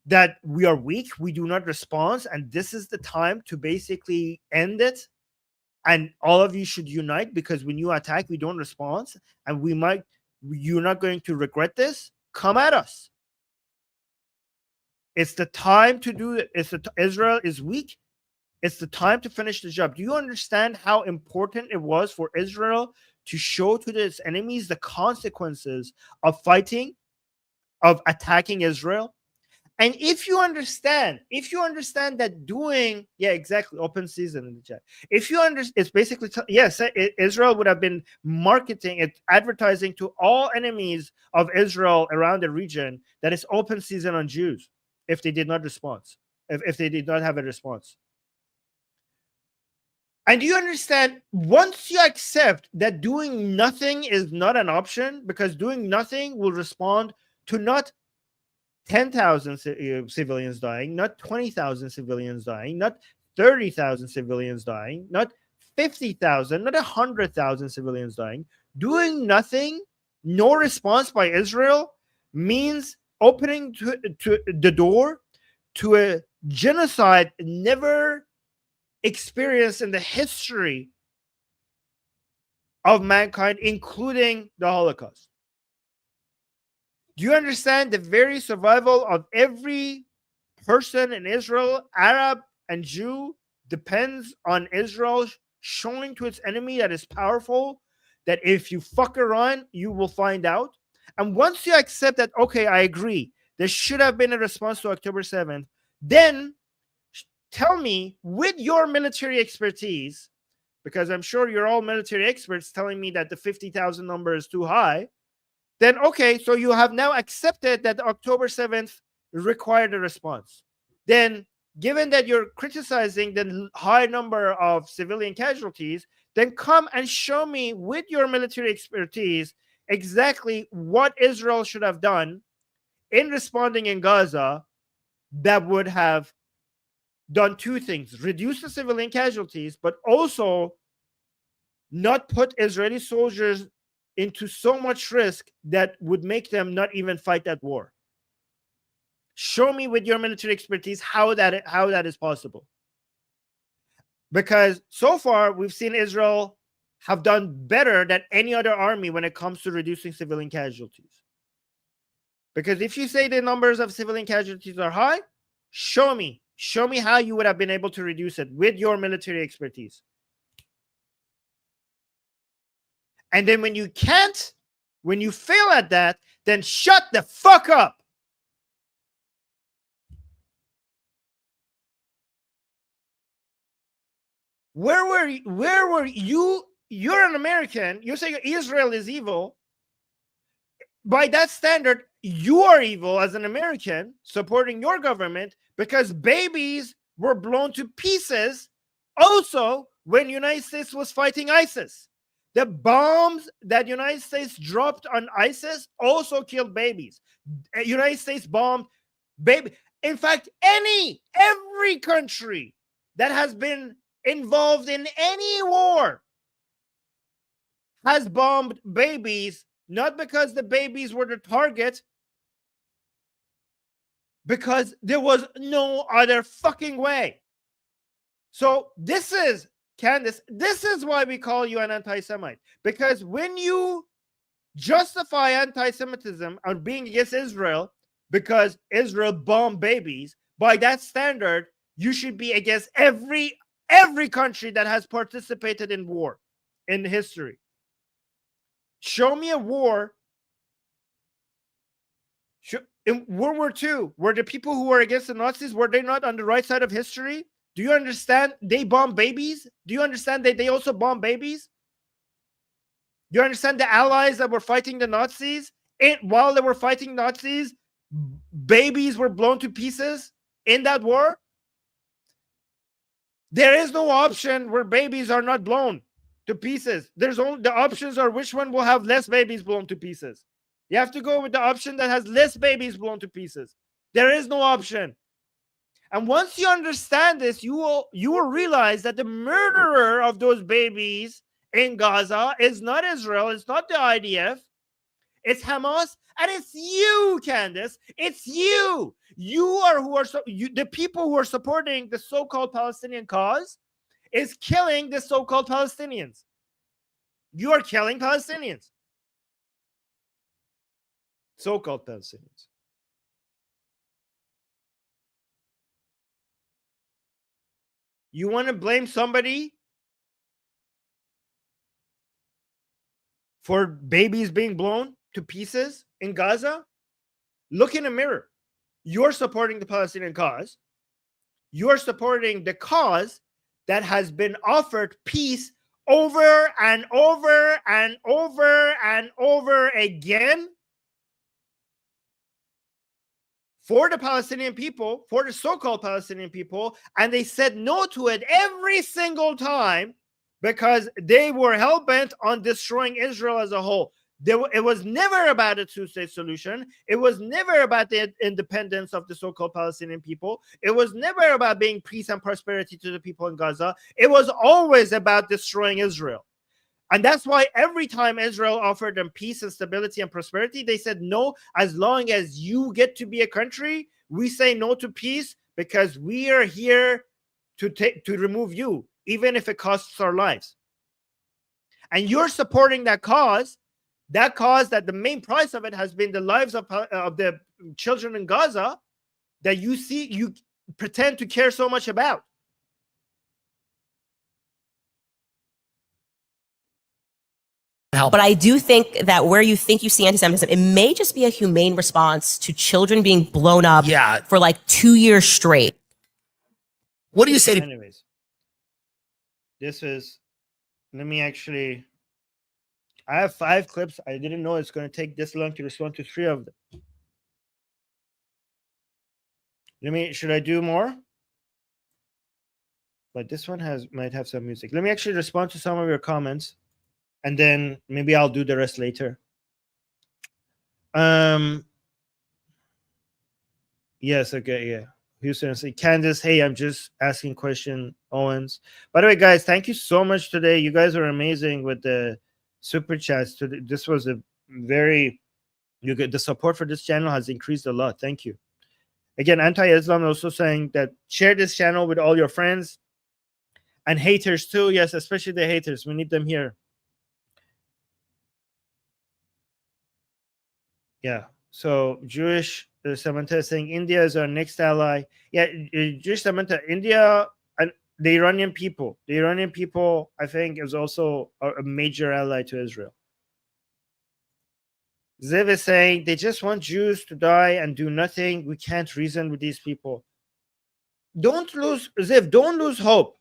that we are weak, we do not respond, and this is the time to basically end it. And all of you should unite, because when you attack, we don't respond, and you're not going to regret this. Come at us. It's the time to do it. Israel is weak. It's the time to finish the job. Do you understand how important it was for Israel to show to its enemies the consequences of fighting, of attacking Israel? And if you understand that doing, yeah, exactly, open season in the chat. If you understand, it's basically, yes, Israel would have been marketing it, advertising to all enemies of Israel around the region that it's open season on Jews if they did not respond, if they did not have a response. And do you understand, once you accept that doing nothing is not an option, because doing nothing will respond to not 10,000 civilians dying, not 20,000 civilians dying, not 30,000 civilians dying, not 50,000, not 100,000 civilians dying. Doing nothing, no response by Israel, means opening to the door to a genocide never experienced in the history of mankind, including the Holocaust. Do you understand the very survival of every person in Israel, Arab and Jew, depends on Israel showing to its enemy that is powerful, that if you fuck around, you will find out? And once you accept that, okay, I agree, there should have been a response to October 7th, then tell me, with your military expertise, because I'm sure you're all military experts telling me that the 50,000 number is too high, then okay, so you have now accepted that October 7th required a response. Then, given that you're criticizing the high number of civilian casualties, then come and show me with your military expertise exactly what Israel should have done in responding in Gaza that would have done two things: reduce the civilian casualties, but also not put Israeli soldiers into so much risk that would make them not even fight that war. Show me with your military expertise how that is possible. Because so far we've seen Israel have done better than any other army when it comes to reducing civilian casualties. Because if you say the numbers of civilian casualties are high, show me how you would have been able to reduce it with your military expertise. And then when you can't, when you fail at that, then shut the fuck up. Where were you? You're an American. You're saying Israel is evil. By that standard, you are evil as an American supporting your government because babies were blown to pieces also when the United States was fighting ISIS. The bombs that the United States dropped on ISIS also killed babies. The United States bombed baby. In fact, every country that has been involved in any war has bombed babies, not because the babies were the target, because there was no other fucking way. So this is, Candace, this is why we call you an anti-Semite. Because when you justify anti-Semitism or being against Israel because Israel bombed babies, by that standard, you should be against every country that has participated in war in history. Show me a war. In World War II, were the people who were against the Nazis, were they not on the right side of history? Do you understand they bombed babies? Do you understand that they also bombed babies? Do you understand the allies that were fighting the Nazis? And while they were fighting Nazis, babies were blown to pieces in that war? There is no option where babies are not blown to pieces. There's only the options are which one will have less babies blown to pieces. You have to go with the option that has less babies blown to pieces. There is no option. And once you understand this, you will realize that the murderer of those babies in Gaza is not Israel, it's not the IDF, it's Hamas, and it's you, Candace. It's you. The people who are supporting the so-called Palestinian cause is killing the so-called Palestinians. You are killing Palestinians. So-called Palestinians. You want to blame somebody for babies being blown to pieces in Gaza? Look in the mirror. You're supporting the Palestinian cause. You're supporting the cause that has been offered peace over and over and over and over again for the Palestinian people, for the so-called Palestinian people, and they said no to it every single time because they were hell-bent on destroying Israel as a whole. It was never about a two-state solution. It was never about the independence of the so-called Palestinian people. It was never about being peace and prosperity to the people in Gaza. It was always about destroying Israel. And that's why every time Israel offered them peace and stability and prosperity, they said, no, as long as you get to be a country, we say no to peace because we are here to remove you, even if it costs our lives. And you're supporting that cause that the main price of it has been the lives of the children in Gaza that you pretend to care so much about. But I do think that where you think you see anti-Semitism, it may just be a humane response to children being blown up for like 2 years straight. What do you say to... Anyways, let me actually... I have 5 clips. I didn't know it's going to take this long to respond to 3 of them. Should I do more? But this one might have some music. Let me actually respond to some of your comments, and then maybe I'll do the rest later. Yes, okay, yeah. Houston, say, Candace, hey, I'm just asking question, Owens. By the way, guys, thank you so much today. You guys are amazing with the super chats. This was a very, the support for this channel has increased a lot. Thank you. Again, anti-Islam also saying that share this channel with all your friends and haters too. Yes, especially the haters. We need them here. Yeah. So Jewish Samantha is saying India is our next ally. Yeah, Jewish Samantha, India and the Iranian people. The Iranian people, I think, is also a major ally to Israel. Ziv is saying they just want Jews to die and do nothing. We can't reason with these people. Don't lose, Ziv, don't lose hope.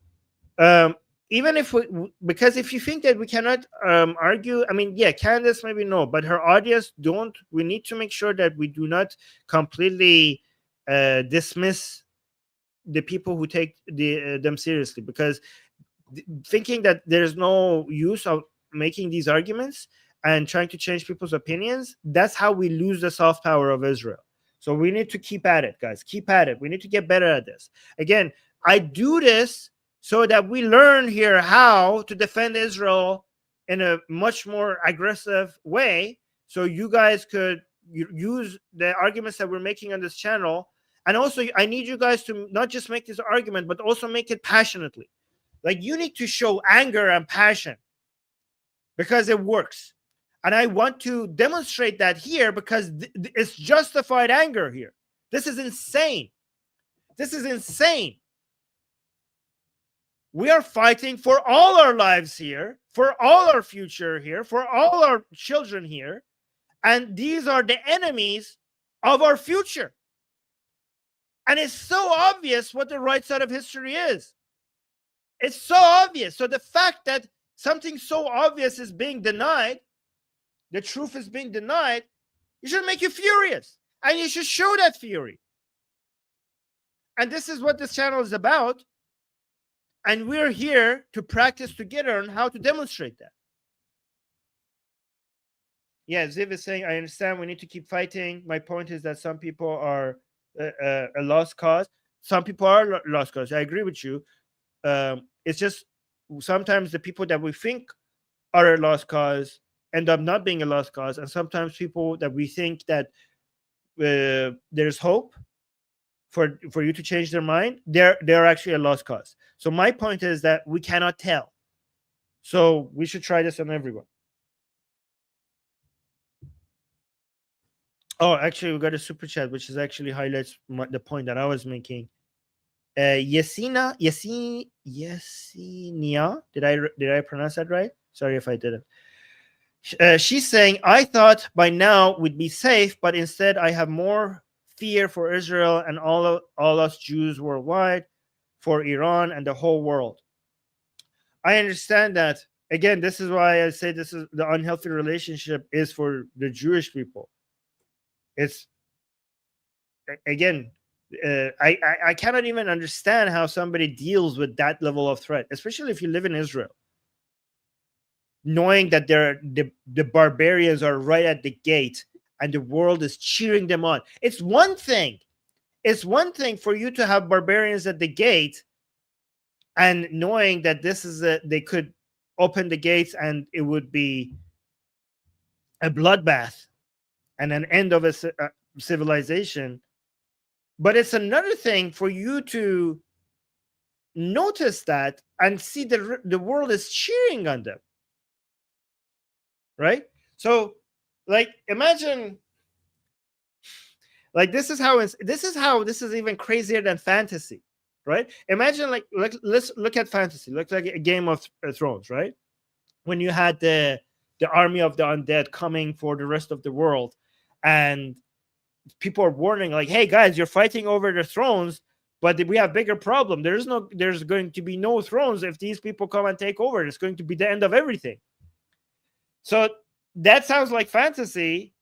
Even if we, because if you think that we cannot argue, I mean, yeah, Candace maybe no, but her audience don't. We need to make sure that we do not completely dismiss the people who take them seriously, because thinking that there's no use of making these arguments and trying to change people's opinions, that's how we lose the soft power of Israel. So we need to keep at it, guys. Keep at it. We need to get better at this. Again, I do this so that we learn here how to defend Israel in a much more aggressive way. So you guys could use the arguments that we're making on this channel. And also, I need you guys to not just make this argument, but also make it passionately. Like, you need to show anger and passion because it works. And I want to demonstrate that here because it's justified anger here. This is insane. This is insane. We are fighting for all our lives here, for all our future here, for all our children here. And these are the enemies of our future. And it's so obvious what the right side of history is. It's so obvious. So the fact that something so obvious is being denied, the truth is being denied, it should make you furious. And you should show that fury. And this is what this channel is about. And we're here to practice together on how to demonstrate that. Yeah, Ziv is saying, I understand we need to keep fighting. My point is that some people are a lost cause. Some people are lost cause. I agree with you. It's just sometimes the people that we think are a lost cause end up not being a lost cause. And sometimes people that we think that there's hope for you to change their mind, they're actually a lost cause. So my point is that we cannot tell. So we should try this on everyone. Oh, actually, we got a super chat, which is actually highlights the point that I was making. Yesenia, did I pronounce that right? Sorry if I didn't. She's saying, I thought by now we'd be safe, but instead I have more fear for Israel and all us Jews worldwide, for Iran and the whole world. I understand that. Again, this is why I say this is the unhealthy relationship is for the Jewish people. It's, again, I cannot even understand how somebody deals with that level of threat, especially if you live in Israel, knowing that the barbarians are right at the gate and the world is cheering them on. It's one thing for you to have barbarians at the gate and knowing that this is they could open the gates and it would be a bloodbath and an end of a civilization. But it's another thing for you to notice that and see the world is cheering on them. Right? So, like, imagine, like, this is even crazier than fantasy, right? Imagine, like let's look at fantasy. Look like a Game of Thrones, right? When you had the army of the undead coming for the rest of the world, and people are warning, like, hey guys, you're fighting over the thrones, but we have bigger problem. There's going to be no thrones if these people come and take over. It's going to be the end of everything. So that sounds like fantasy,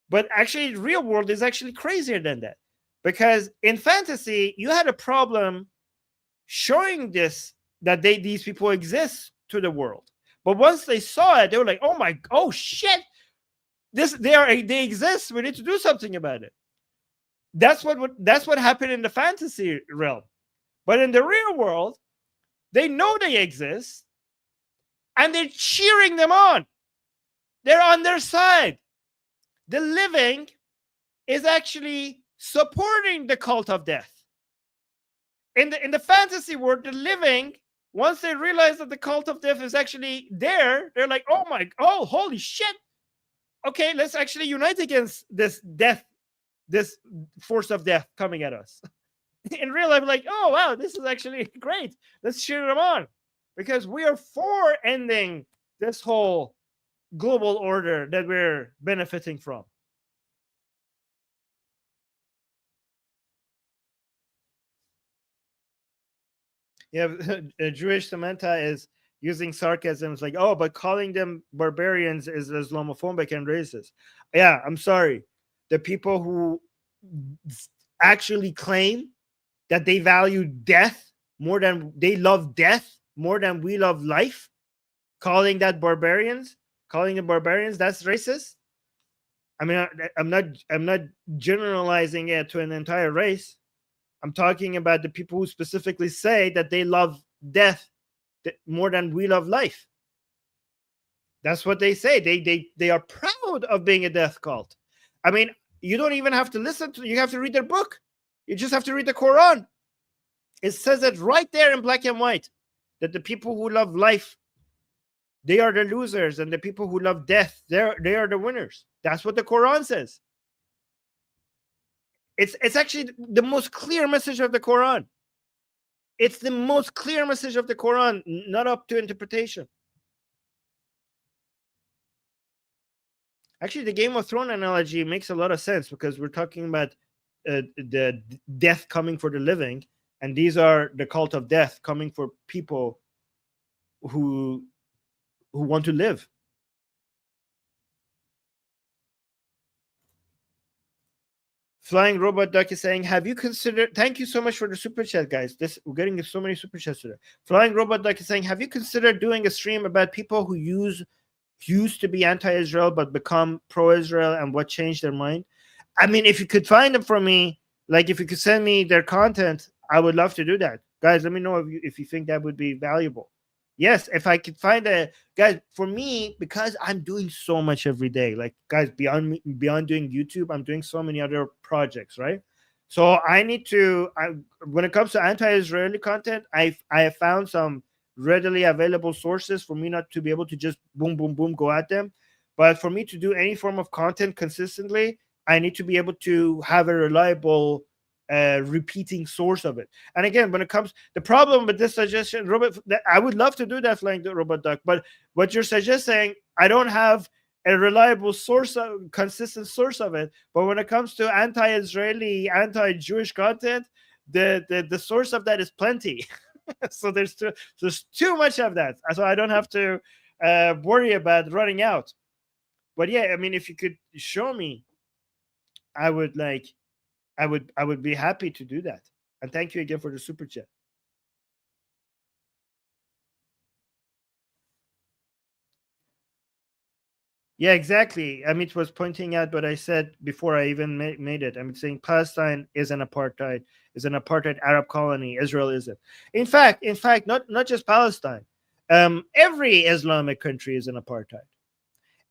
but actually real world is actually crazier than that, because in fantasy you had a problem showing that these people exist to the world, but once they saw it, they were like, oh shit, they exist, we need to do something about it. That's what happened in the fantasy realm. But in the real world, they know they exist and they're cheering them on. They're on their side. The living is actually supporting the cult of death. In the fantasy world, the living, once they realize that the cult of death is actually there, they're like, oh holy shit. okay, let's actually unite against this death, this force of death coming at us. In real life, like, oh wow, this is actually great. Let's cheer them on, because we are for ending this whole global order that we're benefiting from. Yeah, Jewish Samantha is using sarcasm. It's like, oh, but calling them barbarians is Islamophobic and racist. Yeah, I'm sorry. The people who actually claim that they value death more than they love death more than we love life, calling them barbarians, that's racist. I mean, I'm not generalizing it to an entire race. I'm talking about the people who specifically say that they love death more than we love life. That's what they say. They are proud of being a death cult. I mean, you don't even have to listen to, you have to read their book. You just have to read the Quran. It says it right there in black and white, that the people who love life, they are the losers, and the people who love death, they are the winners. That's what the Quran says. It's actually the most clear message of the Quran. It's the most clear message of the Quran, not up to interpretation. Actually, the Game of Thrones analogy makes a lot of sense, because we're talking about the death coming for the living, and these are the cult of death coming for people who want to live. Flying Robot Duck is saying, have you considered, thank you so much for the super chat, guys. We're getting so many super chats today. Flying Robot Duck is saying, have you considered doing a stream about people who used to be anti-Israel but become pro-Israel, and what changed their mind? I mean, if you could find them for me, like if you could send me their content, I would love to do that. Guys, let me know if you think that would be valuable. Yes, if I could find guys, for me, because I'm doing so much every day, like guys, beyond doing YouTube, I'm doing so many other projects, right? So I need to, when it comes to anti-Israeli content, I have found some readily available sources for me not to be able to just boom, boom, boom, go at them. But for me to do any form of content consistently, I need to be able to have a reliable repeating source of it. And again, when it comes, the problem with this suggestion, Robert, I would love to do that, Flying the Robot Duck, but what you're suggesting, I don't have a reliable source, consistent source of it. But when it comes to anti-Israeli, anti-Jewish content, the source of that is plenty. So there's too much of that, so I don't have to worry about running out. But yeah, I mean, if you could show me, I would be happy to do that. And thank you again for the super chat. Yeah, exactly. Amit was pointing out what I said before I even made it. I'm saying Palestine is an apartheid Arab colony. Israel isn't. In fact, not just Palestine. Every Islamic country is an apartheid.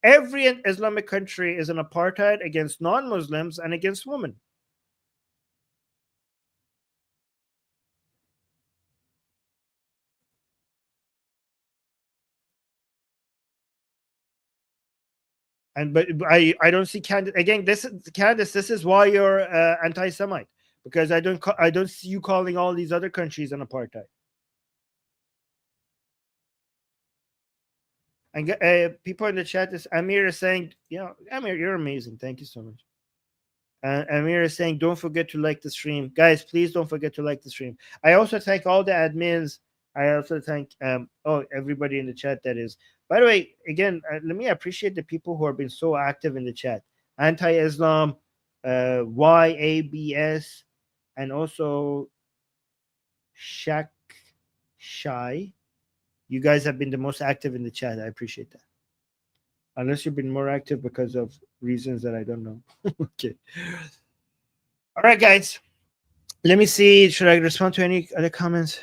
Every Islamic country is an apartheid against non-Muslims and against women. But I don't see Candace again. Candace, this is why you're anti-Semite, because I don't see you calling all these other countries an apartheid. And people in the chat, Amir is saying, Amir, you're amazing. Thank you so much. Amir is saying, don't forget to like the stream, guys. Please don't forget to like the stream. I also thank all the admins. I also thank everybody in the chat that is. By the way, again, let me appreciate the people who have been so active in the chat. Anti-Islam, YABS, and also Shy. You guys have been the most active in the chat. I appreciate that. Unless you've been more active because of reasons that I don't know. Okay. All right, guys. Let me see. Should I respond to any other comments?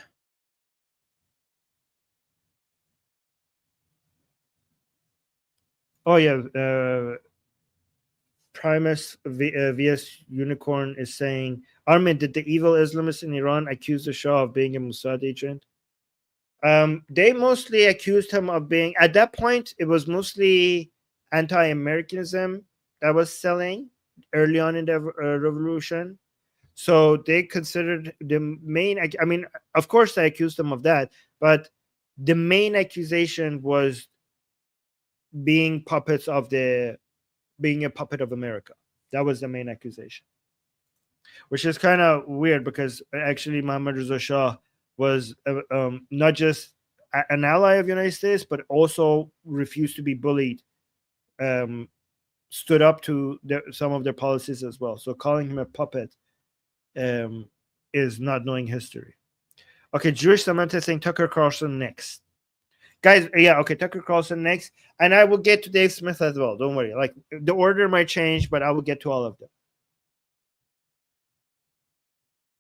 Oh, yeah. Primus VS Unicorn is saying, Armin, did the evil Islamists in Iran accuse the Shah of being a Mossad agent? They mostly accused him of being, at that point, it was mostly anti-Americanism that was selling early on in the revolution. So they considered the main, I mean, of course, I accused them of that, but the main accusation was being a puppet of America. That was the main accusation, which is kind of weird because actually Mohammad Reza Shah was not just an ally of the United States, but also refused to be bullied, stood up to some of their policies as well. So calling him a puppet is not knowing history. Okay, Jewish Samantha saying Tucker Carlson next. Guys, yeah, okay, Tucker Carlson next. And I will get to Dave Smith as well. Don't worry. Like, the order might change, but I will get to all of them.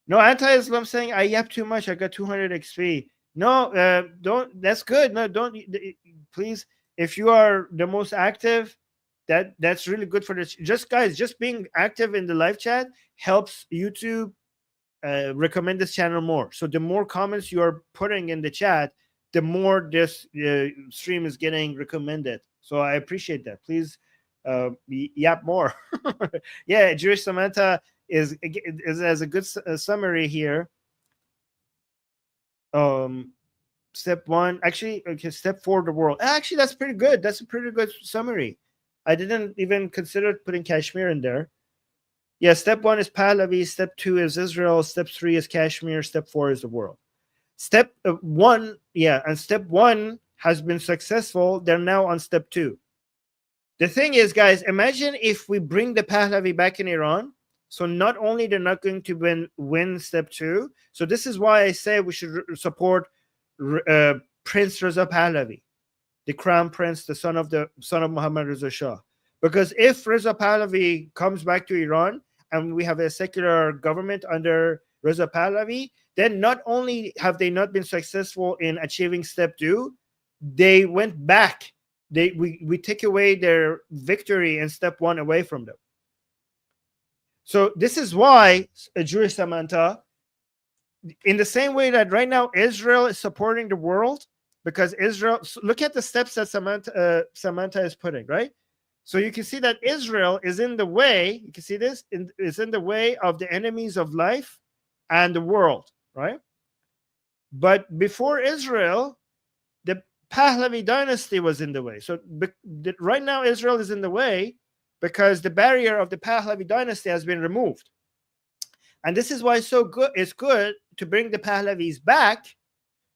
No, anti-Islam saying I yap too much. I got 200 XP. No, don't. That's good. No, don't. Please, if you are the most active, that's really good for this. Just being active in the live chat helps YouTube recommend this channel more. So the more comments you are putting in the chat, the more this stream is getting recommended. So I appreciate that. Please yap more. Yeah, Jewish Samantha is as a good summary here. Step 1, actually, okay, step 4, the world. Actually, that's pretty good. That's a pretty good summary. I didn't even consider putting Kashmir in there. Yeah, step 1 is Pahlavi, step 2 is Israel, step 3 is Kashmir, step 4 is the world. Step 1, yeah, and step 1 has been successful. They're now on step 2. The thing is, guys, imagine if we bring the Pahlavi back in Iran. So not only they're not going to win step 2. So this is why I say we should support Prince Reza Pahlavi, the crown prince, the son of Mohammad Reza Shah. Because if Reza Pahlavi comes back to Iran and we have a secular government under Reza Pahlavi, then not only have they not been successful in achieving step 2, they went back. We take away their victory in step 1 away from them. So this is why, Jewish Samantha, in the same way that right now Israel is supporting the world, because Israel, look at the steps that Samantha is putting, right? So you can see that Israel is in the way, you can see this, is in the way of the enemies of life and the world, right? But before Israel, the Pahlavi dynasty was in the way. So right now Israel is in the way because the barrier of the Pahlavi dynasty has been removed. And this is why it's good to bring the Pahlavis back,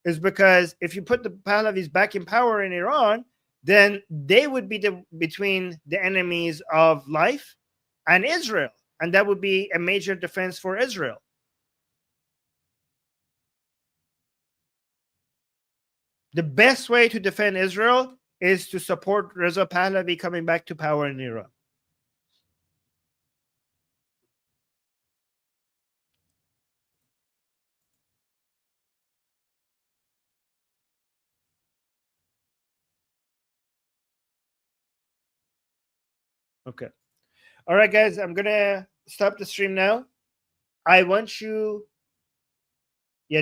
is because if you put the Pahlavis back in power in Iran, then they would be between the enemies of life and Israel. And that would be a major defense for Israel. The best way to defend Israel is to support Reza Pahlavi coming back to power in Iran. Okay. All right, guys, I'm going to stop the stream now. I want you... Yeah,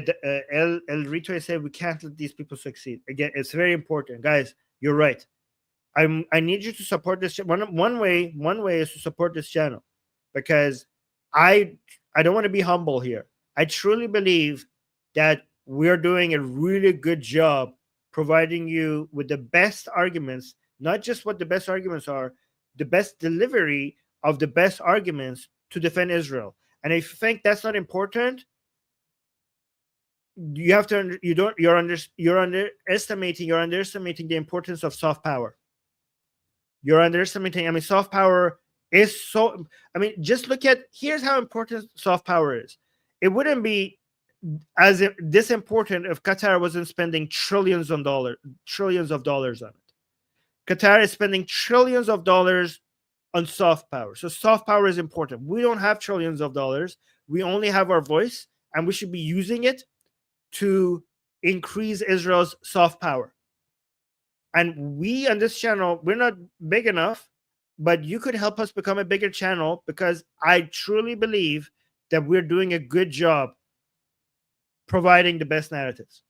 El Rito said we can't let these people succeed. Again, it's very important. Guys, you're right. I need you to support this. One way is to support this channel, because I don't want to be humble here. I truly believe that we're doing a really good job providing you with the best arguments, not just what the best arguments are, the best delivery of the best arguments to defend Israel. And if you think that's not important, you have to you're underestimating the importance of soft power. You're underestimating. I mean, soft power is so. I mean, just look at, here's how important soft power is. It wouldn't be this important if Qatar wasn't spending trillions of dollars on it. Qatar is spending trillions of dollars on soft power. So soft power is important. We don't have trillions of dollars. We only have our voice, and we should be using it to increase Israel's soft power. And we on this channel, we're not big enough, but you could help us become a bigger channel, because I truly believe that we're doing a good job providing the best narratives.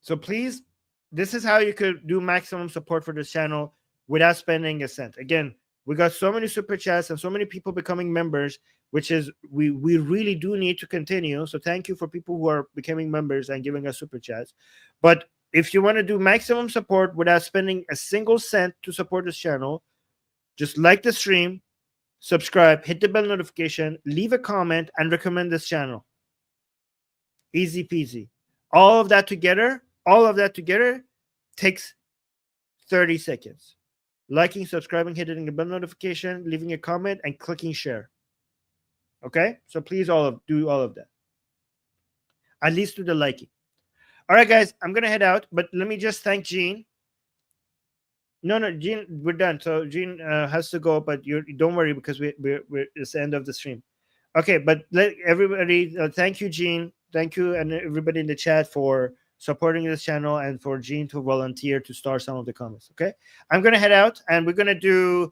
So please this is how you could do maximum support for this channel without spending a cent. Again, we got so many super chats and so many people becoming members, which is we really do need to continue. So thank you for people who are becoming members and giving us super chats. But if you want to do maximum support without spending a single cent to support this channel, just like the stream, subscribe, hit the bell notification, leave a comment, and recommend this channel. Easy peasy. All of that together takes 30 seconds. Liking, subscribing, hitting the bell notification, leaving a comment, and clicking share. Okay? So please do all of that. At least do the liking. All right, guys, I'm going to head out, but let me just thank Gene. No, Gene, we're done. So Gene has to go, but don't worry because it's the end of the stream. Okay, but let everybody, thank you, Gene. Thank you, and everybody in the chat for supporting this channel and for Gene to volunteer to start some of the comments. Okay, I'm gonna head out, and we're gonna do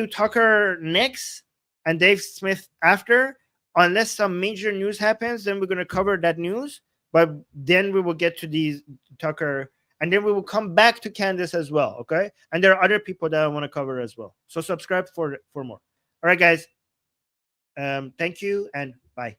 Tucker next and Dave Smith after, unless some major news happens. Then we're gonna cover that news, but then we will get to these Tucker, and then we will come back to Candace as well. Okay, and there are other people that I want to cover as well. So subscribe for more. All right, guys. Thank you and bye.